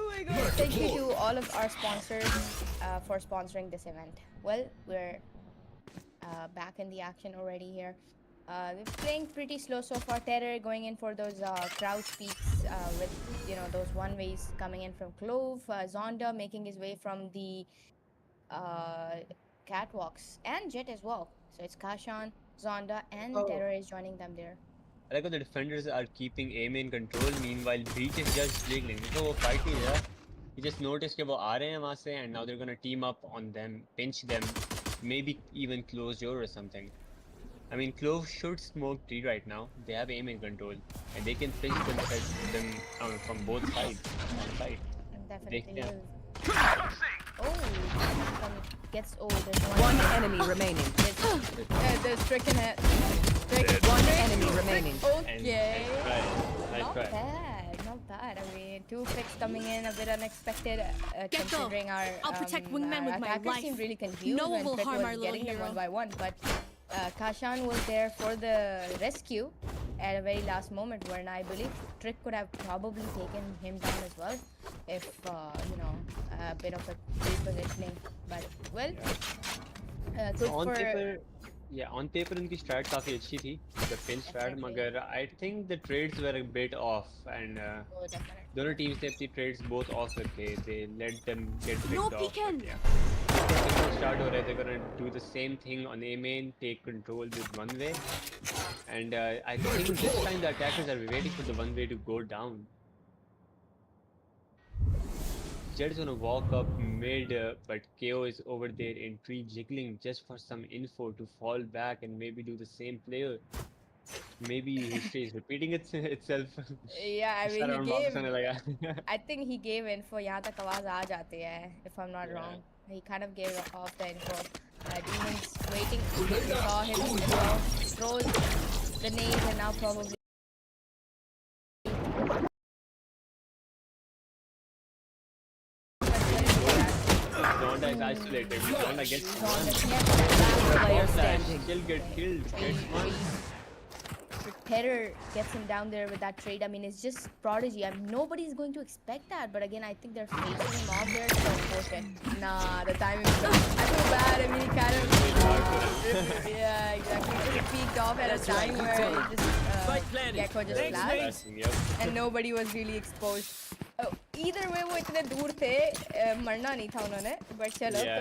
my god! Thank you to all of our sponsors for sponsoring this event. Well, we're back in the action already here. They're playing pretty slow so far. Terror going in for those crowd peaks with you know those one ways coming in from Clove. Zonda making his way from the catwalks and Jet as well. So it's Kashan, Zonda, and Terror is joining them there. I like how the defenders are keeping aim in control. Meanwhile, Breach is just jiggling. So वो fight ही है. He just noticed कि वो आ रहे हैं वहाँ से, and now they're gonna team up on them, pinch them, maybe even close door or something. I mean, Clove should smoke T right now. They have aim and control, and they can pinch them from both sides on site. Definitely देखते हैं. will. Oh, gets there's One enemy remaining. There's Trick in it. Trick. One enemy remaining. Okay. Nice Not try. bad, not bad. I mean, 2 picks coming in a bit unexpected, Get considering our I'll protect Wingman with my attackers life. seemed really confused No one when will Trick harm was our little getting them hero. one by one. But Kashan was there for the rescue at a very last moment, when I believe Trick could have probably taken him down as well, if you know, a bit of a repositioning. But well, good On for. paper, yeah, on paper उनकी strat काफी अच्छी थी, the pin strat, Definitely. मगर I think the trades were a bit off, and Oh, definitely. दोनों teams ने अपनी trades both off रखे, they let them get picked No off. peeking. But yeah, start हो रहे, they're gonna do the same thing on A main, take control with one way, and I think this time the attackers are waiting for the one way to go down. Jed's gonna walk up mid, but KO is over there in tree jiggling just for some info to fall back and maybe do the same player. Maybe history is repeating itself. Yeah, I mean, Shut he up, gave. वापस आने लगा. I think he gave info. यहाँ तक आवाज आ जाती है, if I'm not Yeah. wrong. He kind of gave off the info. Demons waiting. Saw him as well. Throws the nades and now probably. Zonda is isolated. Zonda gets one. Last player Flash, standing. still get killed. Gets one. Terror gets him down there with that trade. I mean, it's just Prodigy. I mean, nobody's going to expect that. But again, I think they're facing him off there. So unfortunate. Nah, the timing. I feel bad. I mean, he kind of. Yeah, exactly. He just peeked off at a time where he just Spike planted. Gecko just Thanks, flashed, mate. Yep. and nobody was really exposed. Oh, either way, वो इतने दूर थे, मरना नहीं था उन्होंने. But चलो, Yeah.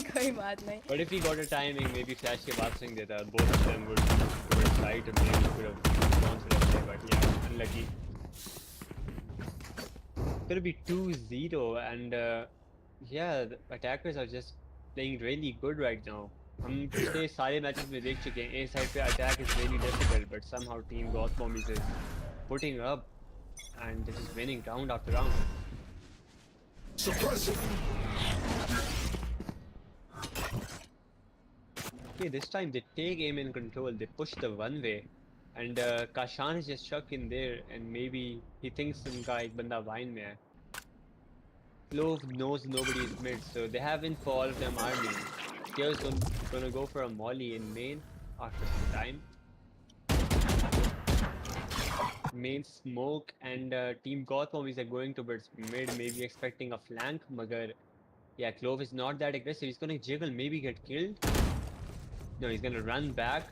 कोई बात नहीं. But if he got a timing, maybe Flash के बाद swing देता. Both of them would have tried to maybe could have gone for the play, but yeah, unlucky. Gonna be 2-0, and yeah, the attackers are just playing really good right now. हम पिछले सारे matches में देख चुके हैं. A side पे attack is really difficult, but somehow Team Gotham is putting up, and they're just winning round after round. Suppress it. Okay, this time they take aim in control, they push the one way, and Kashan is just stuck in there, and maybe he thinks उनका एक बंदा vine में है. Clove knows nobody is mid, so they have info, all of them are main. Chaos gonna go for a molly in main after some time. Main smoke, and Team Gotham is going towards mid, maybe expecting a flank. Magar, yeah, Clove is not that aggressive. He's gonna jiggle, maybe get killed. No, he's gonna run back.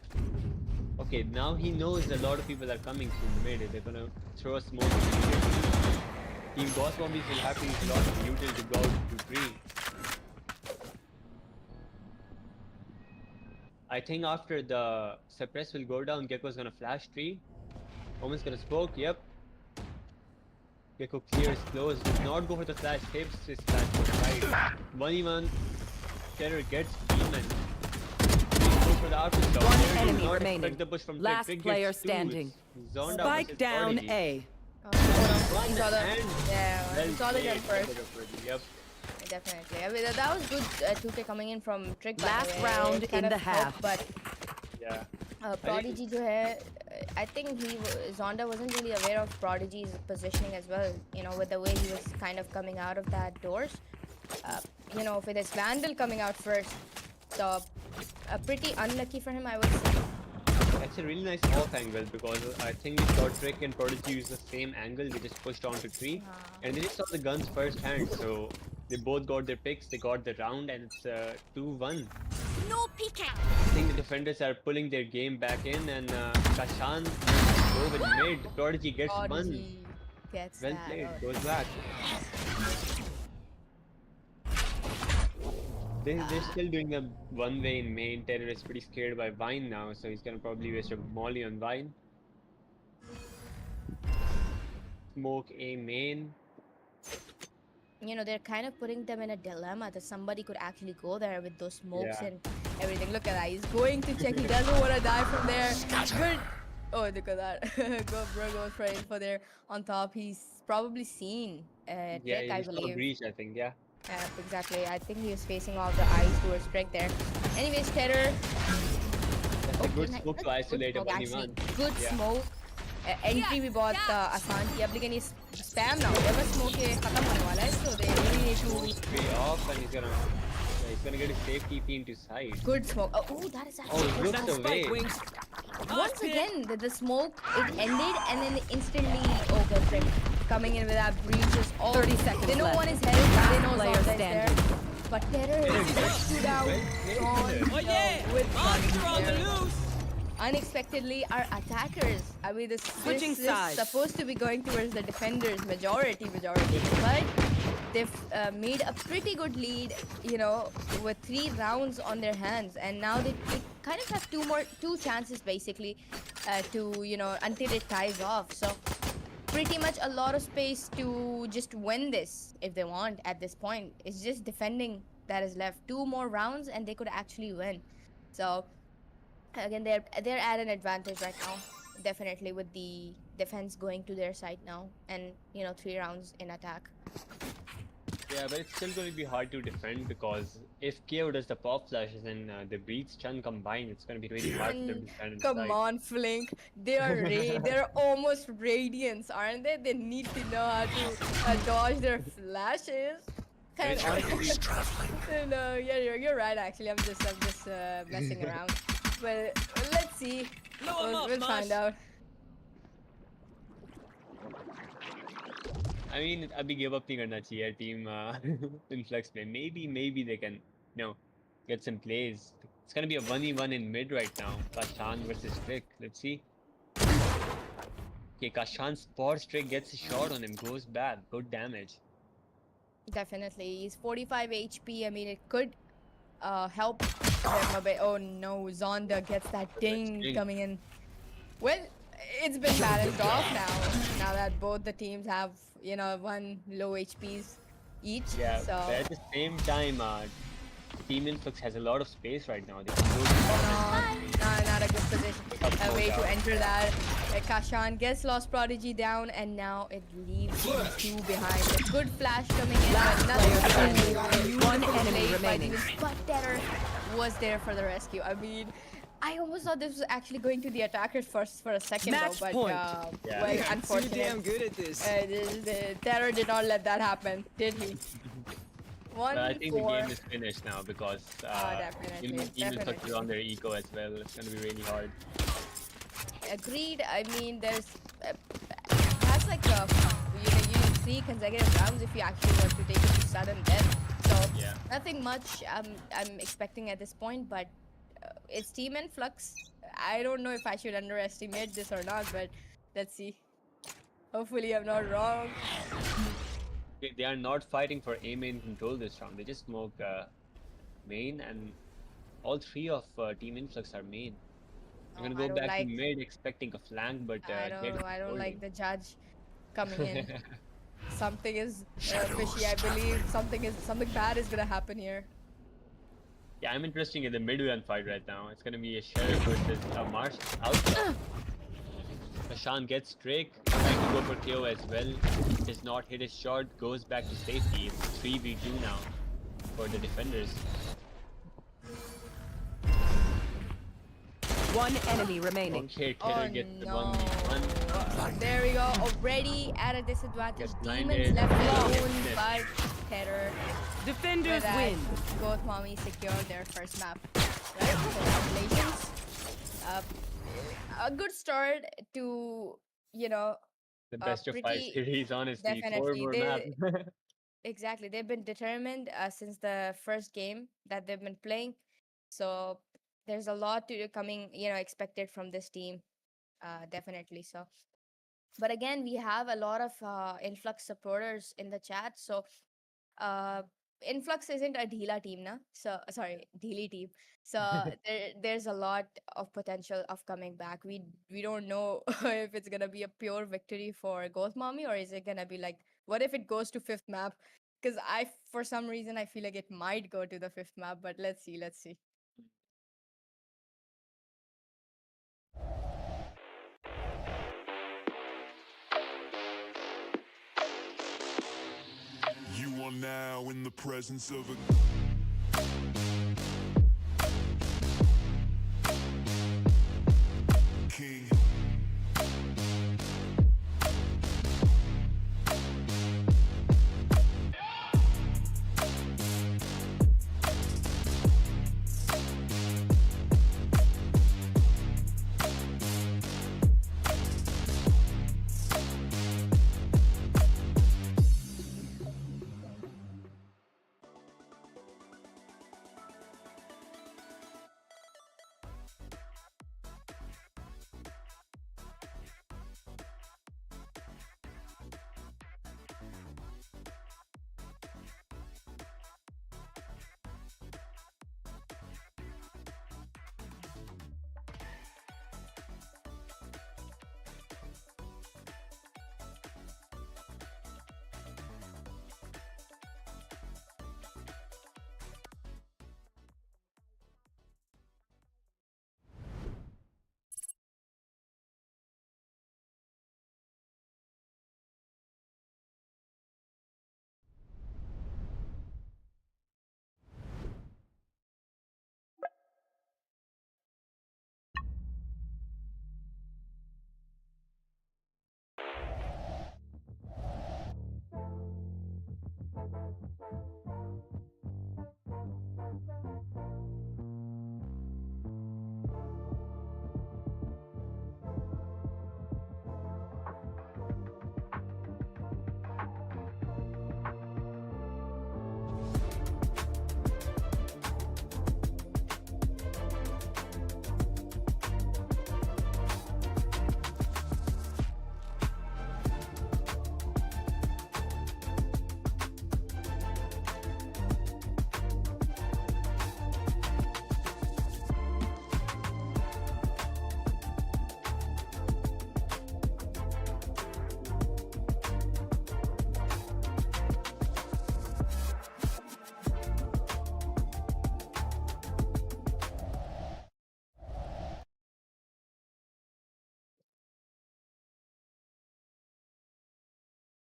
Okay, now he knows a lot of people are coming through mid. They're gonna throw a smoke immediately. Team Gotham will have to use a lot of util to go out to tree. I think after the suppress will go down, Gecko's gonna flash tree. Omen's gonna smoke, yep. Gecko clears close, does not go for the flash, saves his flash for side. 1v1, Terror gets Demon. Go for the outer shot. One Terror does enemy not remaining. expect the push from Last Trick. Trick player gets two. standing. Zonda Spike versus down Prodigy. A. Oh, he saw the. And Yeah, well he saw the played jump first. by the Prodigy, yep. Definitely. I mean, that was good 2K coming in from Trick. by the Last way. round It kind in of the helped, half. But Yeah. Prodigy जो है, I think Zonda wasn't really aware of Prodigy's positioning as well. You know, with the way he was kind of coming out of that doors. You know, with his Vandal coming out first, so pretty unlucky for him, I would say. That's a really nice off angle, because I think we saw Trick and Prodigy use the same angle. They just pushed onto tree, and they just saw the guns first hand. So they both got their picks, they got the round, and it's 2-1. No peeking. I think the defenders are pulling their game back in, and Kashan go with mid. Prodigy gets one. Prodigy gets Well that. played, out. goes back. They're still doing a one way in main. Terror is pretty scared by Vine now, so he's gonna probably waste a molly on Vine. Smoke A main. they're kind of putting them in a dilemma that somebody could actually go there with those smokes Yeah. and everything. Look at that. He's going to check. He doesn't want to die from there. Good. Oh, look at that. Go, bro, goes for info there on top. He's probably seen Yeah, Trick, I he saw believe. breach, I think. Yeah. Exactly. I think he was facing all the eyes towards Trick there. Anyways, Terror. That's a good Good smoke to good isolate a smoke, actually. 1v1. Good Yeah. smoke. Entry भी बहुत आसान थी अब लेकिन इस spam now ever smoke के खत्म होने वाला है so they really need to Way off, and he's gonna get his safe TP into side. good smoke. Oh, that is actually Oh, it good looks smoke. away. Spike wings. Once again the smoke it ended and then instantly good trick coming in with that breach is all 30 seconds they know left. one is headed they know Player Zonda is there standing. but Terror is just stood out Oh yeah! with Monster on the there. loose! Unexpectedly, our attackers. I mean, Switching this is sides. supposed to be going towards the defenders, majority. But they've made a pretty good lead, with 3 rounds on their hands, and now they kind of have two chances basically, until it ties off. So pretty much a lot of space to just win this if they want at this point. It's just defending that is left. 2 more rounds, and they could actually win. So. Again, they're at an advantage right now, definitely with the defense going to their side now, and 3 rounds in attack. Yeah, but it's still going to be hard to defend because if KO does the pop flashes and the breach chun combine, it's going to be really hard for them to defend inside. Come on, Flink. They're almost Radiants, aren't they? They need to know how to dodge their flashes. I mean, honestly, No, yeah, you're right. Actually, I'm just messing around. But let's see. Blow 'em up, We'll find Mosh. out. I mean, अभी give up नहीं करना चाहिए team Influx पे. Maybe they can, get some plays. It's gonna be a 1v1 in mid right now. Kashan versus Trick. Let's see. Okay, Kashan spots Trick, gets a shot on him, goes back. Good damage. Definitely, he's 45 HP. I mean, it could help them a bit. Oh no, Zonda gets that ding ding. coming in. Well, it's been balanced off now. Now that both the teams have, 1 low HPs each. Yeah, So but at the same time, Team Influx has a lot of space right now. They can go to not a good position. A way to enter that. Kashan gets Lost Prodigy down, and now it leaves these 2 behind. A good flash coming in, but nothing. One enemy remaining. But Terror was there for the rescue. I mean, I almost thought this was actually going to the attackers first for a second, Match though, but point. Yeah. well, Too unfortunate. damn good at this. The Terror did not let that happen, did he? But I think the 1v4. game is finished now because definitely, Team Influx definitely. is on their eco as well. It's going to be really hard. Agreed. I mean, there's that's like you need 3 consecutive rounds if you actually want to take it to sudden death. So Yeah. nothing much I'm expecting at this point, but it's Team Influx. I don't know if I should underestimate this or not, but let's see. Hopefully, I'm not wrong. They are not fighting for A main control this round. They just smoke main, and all 3 of Team Influx are main. I'm gonna I go don't back like- to mid expecting a flank, but I don't like the judge coming in. Something is fishy. I believe something bad is gonna happen here. Yeah, I'm interested in the mid one fight right now. It's gonna be a Sheriff versus a Marsh out. Kashan gets Drake, trying to go for KO as well. Does not hit his shot, goes back to safety. It's 3v2 now for the defenders. One enemy remaining. Okay, Oh Taylor gets the no! 1v1. There we go. Already at a disadvantage. Gets Demons blinded. left alone Yes. by Terror. Defenders But, win. Both mommies secured their first map. Right? Congratulations. A good start to, The best of 5 pretty- series, honestly. 4 definitely, more they- maps. Exactly. They've been determined since the first game that they've been playing. So there's a lot to coming, expected from this team. Definitely. So, but again, we have a lot of Influx supporters in the chat. So, Influx isn't a Dhila team, na? So sorry, Dhili team. So there's a lot of potential of coming back. We don't know if it's gonna be a pure victory for Ghost Mommy, or is it gonna be like, what if it goes to 5th map Because for some reason, I feel like it might go to the 5th map, but let's see, let's see. You are now in the presence of a king.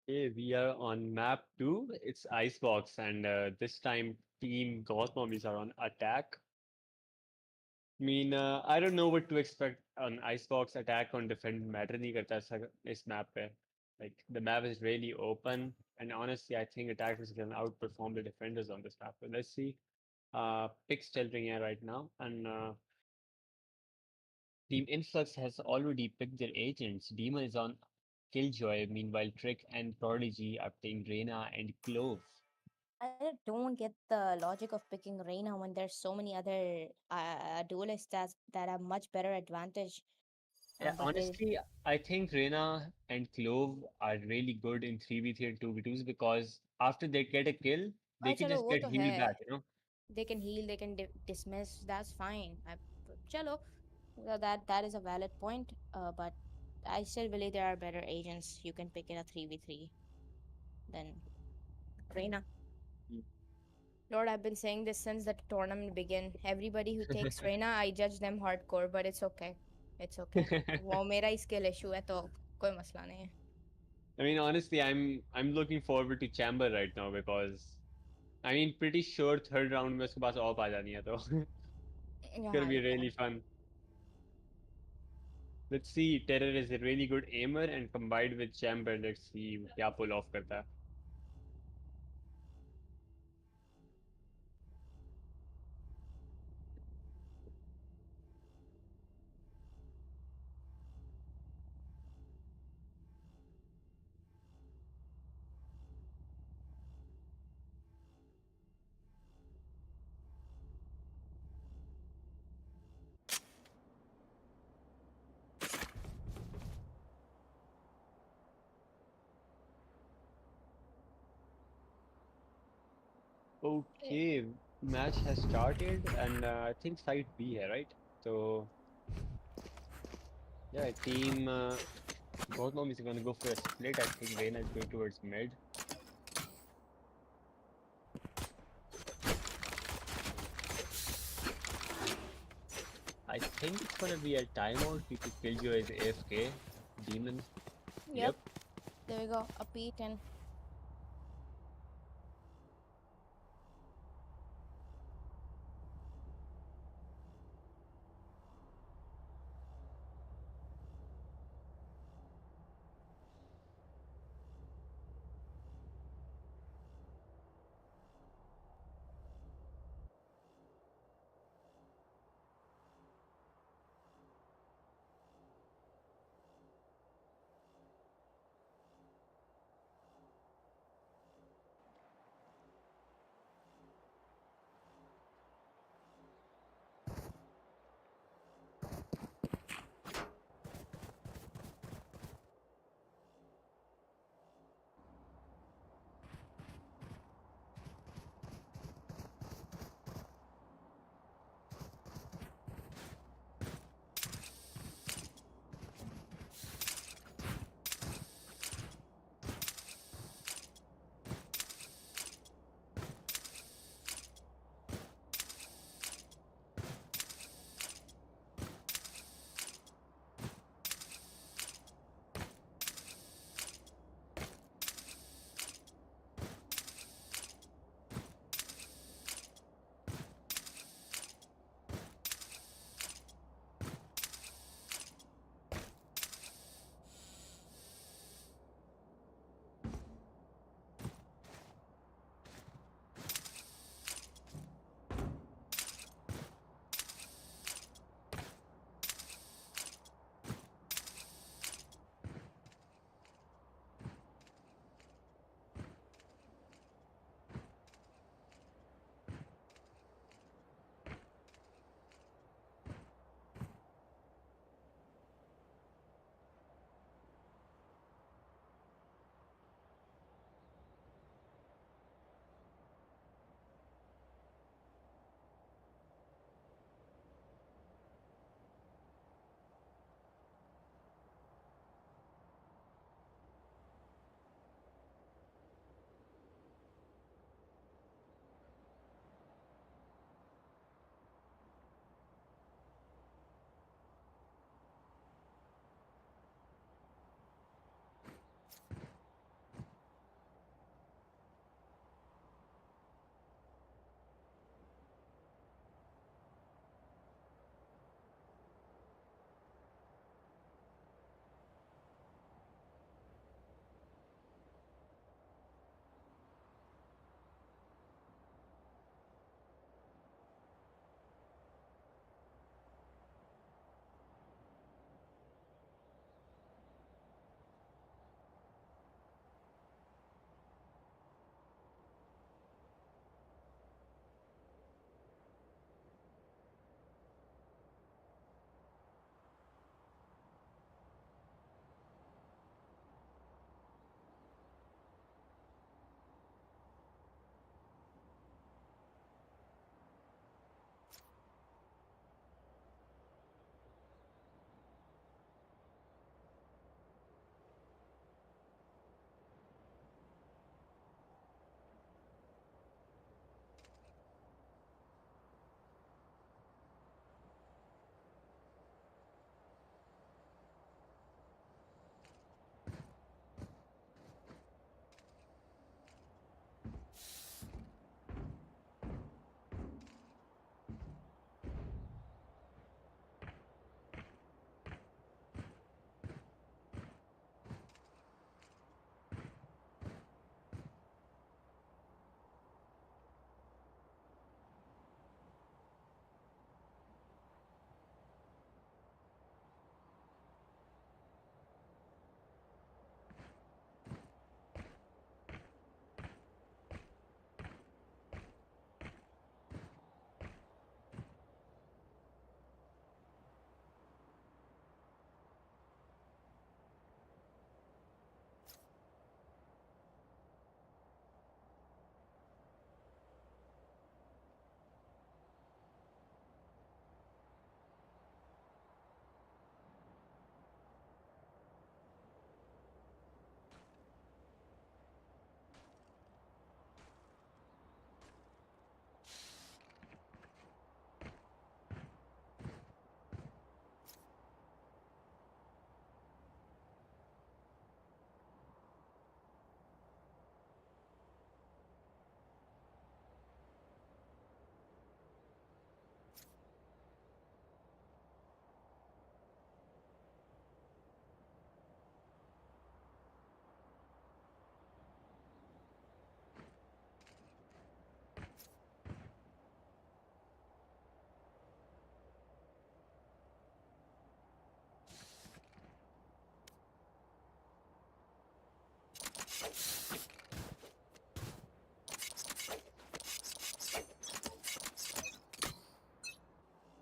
Okay, we are on map 2. It's Icebox, and this time Team Ghost Mummies are on attack. I mean, I don't know what to expect on Icebox. Attack on defend matter नहीं करता इस map पे. Like the map is really open, and honestly, I think attackers can outperform the defenders on this map. But let's see. Picks tilting here right now, and Team Influx has already picked their agents. Demon is on Killjoy, meanwhile Trick and Prodigy are playing Reyna and Clove. I don't get the logic of picking Reyna when there's so many other duelists that have much better advantage. Yeah, But they honestly, I think Reyna and Clove are really good in 3v3 and 2v2s because after they get a kill, they can चलो just वो get तो healed है. back, you know? They can heal, they can dismiss. That's fine. Chalo, that is a valid point. But I still believe there are better agents you can pick in a 3v3 than Reyna. Mm. Lord, I've been saying this since the tournament began. Everybody who takes Reyna, I judge them hardcore, but it's okay. It's okay. वो मेरा ही skill issue है तो कोई मसला नहीं है. I mean, honestly, I'm looking forward to Chamber right now because I mean, pretty sure third round में उसके पास ऑप आ जानी है तो it's gonna Yeah, be you really can. fun. Let's see, Terror is a really good aimer and combined with Chamber, let's see क्या pull off करता है. Okay, match has started and I think side B here, right? So yeah, team Gautam is gonna go for a split. I think Reina is going towards mid. think it's gonna be a timeout. People kill you as AFK. Demon. Yep. There we go. A Pete and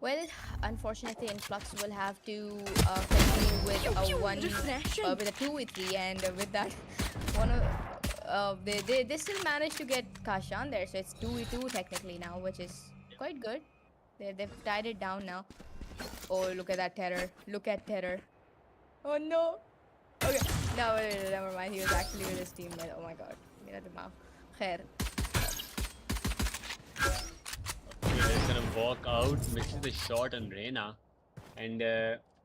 Well, unfortunately, Influx will have to continue with a with a 2v3, and with that, one of they still managed to get Kashan there, so it's 2v2 technically now, which is quite good. They've tied it down now. Oh, look at that terror! Look at terror! Oh no! Okay, no, wait, never mind. He was actually with his teammate. Oh my god, mera dimag. Khair. He's gonna walk out, misses the shot on Reina, and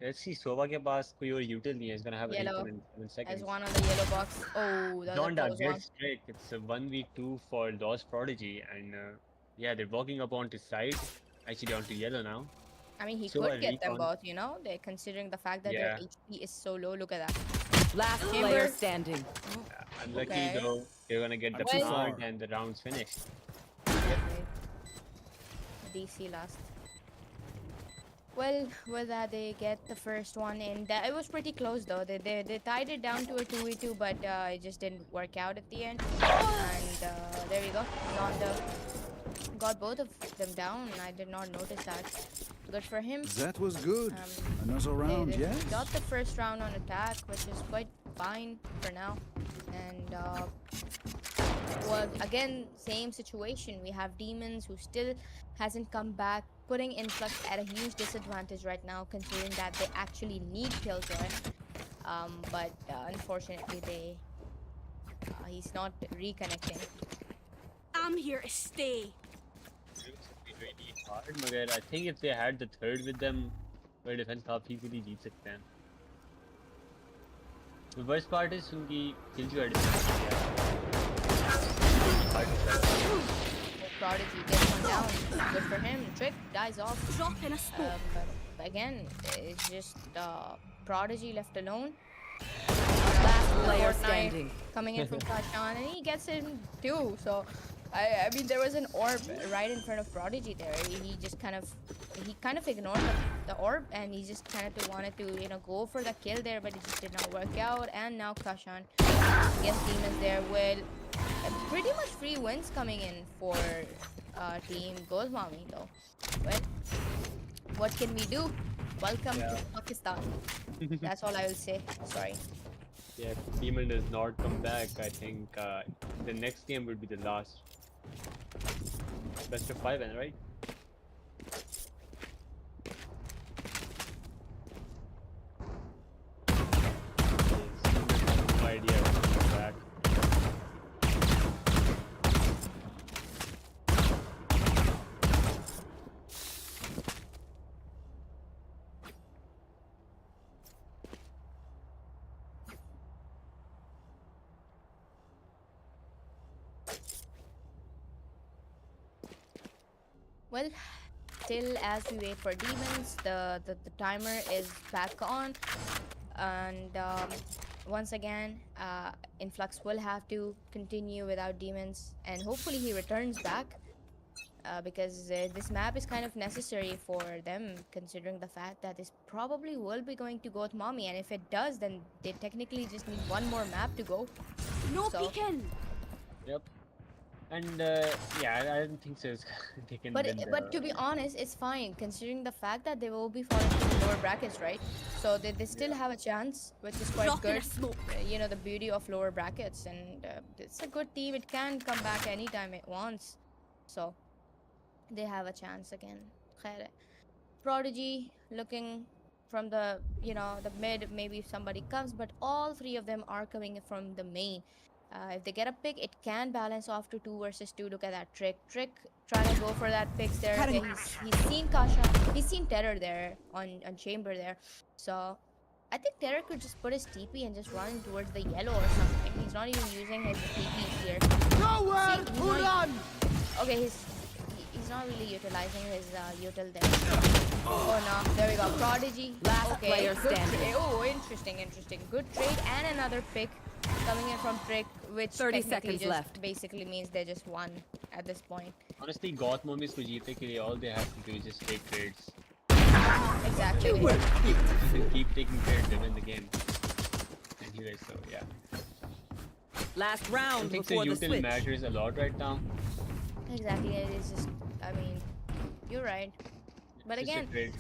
let's see. Sova ke paas koi aur util nahi hai. He's gonna have a Yellow. recon in 7 There's seconds. one on the yellow box. Oh, the other Donda close one. gets trick. It's a 1v2 for Lost Prodigy, and yeah, they're walking up onto side, actually onto yellow now. I mean, he So could a get them recon. both, you know? They're considering the fact that Yeah. their HP is so low. Look at that. Last Chamber. player standing. Unlucky Okay. though, they're gonna get the Well- plant and the round's finished. DC last. Well, with that they get the first one in. It was pretty close though. They tied it down to a 2v2, but it just didn't work out at the end. And there we go. Got both of them down. I did not notice that. Good for him. That was good. Another They round, yeah? got the first round on attack, which is quite fine for now. And well, again, same situation. We have Demons who still hasn't come back, putting Influx at a huge disadvantage right now, considering that they actually need Killjoy. But unfortunately, he's not reconnecting. I'm here to stay. Really hard, मगर I think if they had the third with them, their defense काफी easily जीत सकते हैं. The worst part is उनकी Killjoy Prodigy gets one down. Good for him. Trick dies off. Drop in a smoke. But again, it's just Prodigy left alone. Last player Fortnite standing. coming in from Kashan, and he gets him too. So, I mean, there was an orb right in front of Prodigy there. He just kind of ignored the orb, and he just kind of wanted to, go for the kill there, but it just did not work out. And now Kashan gets Demons there with pretty much free wins coming in for Team Gold Mommy though. But what can we do? Welcome to Pakistan. That's all I will say. Sorry. Yeah, if Demon does not come back, I think the next game would be the last. Best of 5, right? No idea who's coming back. Well, still as we wait for Demons, the timer is back on, and once again, Influx will have to continue without Demons, and hopefully he returns back. Because this map is kind of necessary for them, considering the fact that this probably will be going to Goat Mommy, and if it does, then they technically just need one more map to go. No So- peeking. Yep. And yeah, I don't think so. They can But win but to be honest, it's fine considering the fact that they will be falling to the lower brackets, right? So they still have a chance, which is quite Drop in good. a smoke. The beauty of lower brackets, and it's a good team. It can come back anytime it wants, so they have a chance again. Khair hai. Prodigy looking from the the mid, maybe somebody comes, but all three of them are coming from the main. If they get a pick, it can balance off to 2 versus 2. Look at that Trick trying to go for that picks there. Okay, he's seen Kasha, he's seen Terror there on Chamber there. So I think Terror could just put his TP and just run towards the yellow or something. He's not even using his TP here. Nowhere to run! Okay, he's not really utilizing his util there. Oh no, there we go. Prodigy. Last player good standing. trade. Oh, interesting. Good trade and another pick coming in from Trick, which 30 technically seconds just left. basically means they just won at this point. Honestly, Goth Mommies को जीतने के लिए all they have to do is just take trades. Exactly. If they keep taking trades, they win the game. Anyway, so yeah. Last I round think the before the util switch. matters a lot right now. Exactly. It is just. I mean, you're right. But Just a again, great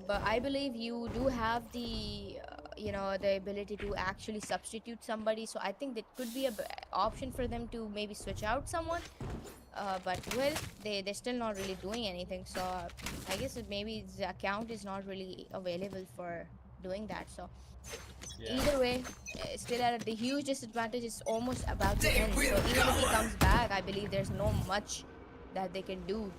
but I believe you do have the the ability to actually substitute somebody. So I think that could be a option for them to maybe switch out someone. But well, they're still not really doing anything. So I guess it maybe the account is not really available for doing that. So either way, still at the huge disadvantage is almost about to end. So even if he comes back, I believe there's no much that they can do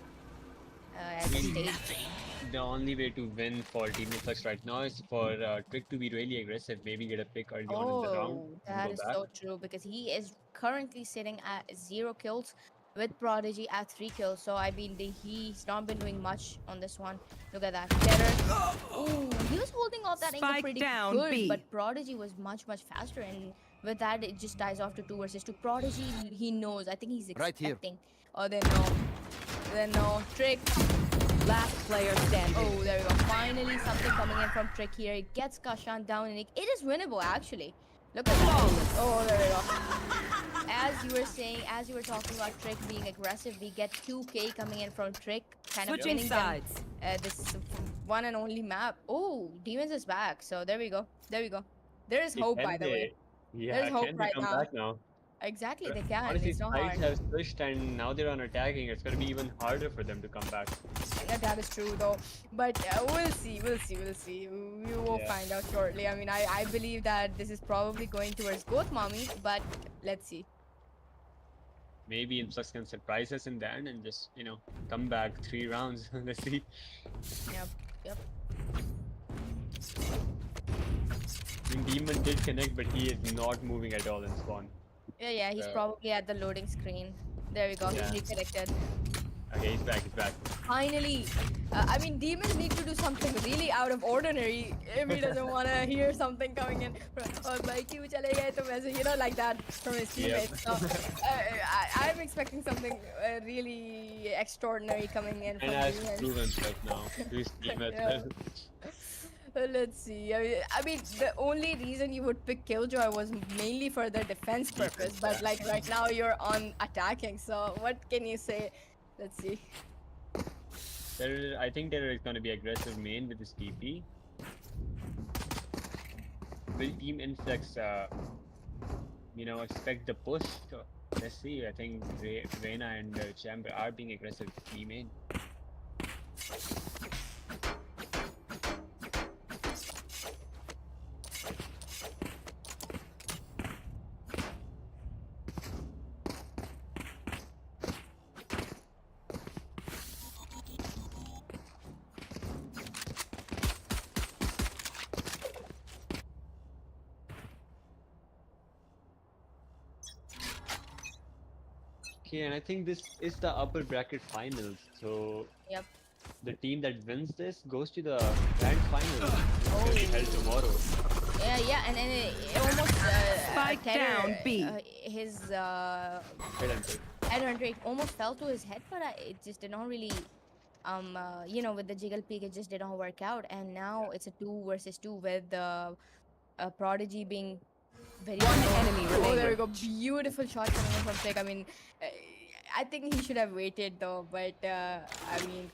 at this stage. The only way to win for Team Influx right now is for Trick to be really aggressive. Maybe get a pick early on in the round Oh, and that go is back. so true because he is currently sitting at 0 kills with Prodigy at 3 kills. So I mean, he's not been doing much on this one. Look at that. Terror. Ooh, he was holding off that angle Spike pretty down, good, B. but Prodigy was much faster, and with that, it just dies off to 2 versus 2. Prodigy, he knows. I think he's Right here. expecting. Oh, then no. Trick. Last player standing. Oh, there we go. Finally, something coming in from Trick here. It gets Kashan down, and it is winnable, actually. Look at that. Oh, there we go. As you were saying, as you were talking about Trick being aggressive, we get 2K coming in from Trick, kind of Switching winning sides. them, this one and only map. Oh, Demons is back. So there we go. There we go. There is hope, by the way. Yeah, There's hope can they right come now. back now? Exactly, they can. Honestly, It's not sides hard. have switched and now they're on attacking. It's gonna be even harder for them to come back. Yeah, that is true though. But we'll see. We will find out shortly. I mean, I believe that this is probably going towards Goat Mommy, but let's see. Maybe Influx can surprise us in the end and just, come back 3 rounds. Let's see. Yep. I mean, Demon did connect, but he is not moving at all in spawn. Yeah, he's probably at the loading screen. There we go. Yeah. He's reconnected. Okay, he's back. Finally. I mean, Demons need to do something really out of ordinary if he doesn't want to hear something coming in. Oh, bhai, kyun chale gaye tum aise, like that from his teammates. So, I'm expecting something really extraordinary coming in from And has Demons. proven himself now to his team as Yeah. well. Let's see. I mean, the only reason you would pick Killjoy was mainly for the defense purpose, but like right now you're on attacking. So what can you say? Let's see. I think there is going to be aggressive main with his TP. Will Team Influx, expect the push? Let's see. I think Reyna and Chamber are being aggressive B main. Okay, and I think this is the upper bracket finals. So Yep. the team that wins this goes to the grand finals. It's going to be held tomorrow. Yeah, and it almost Spike down, B. His Headhunter. headhunter almost fell to his head, but it just did not really with the jiggle peak, it just did not work out. And now it's a 2 versus 2 with the Prodigy being very One low. enemy Oh, there we remaining. go. Beautiful shot coming in from Trick. I mean, I think he should have waited though, but I mean,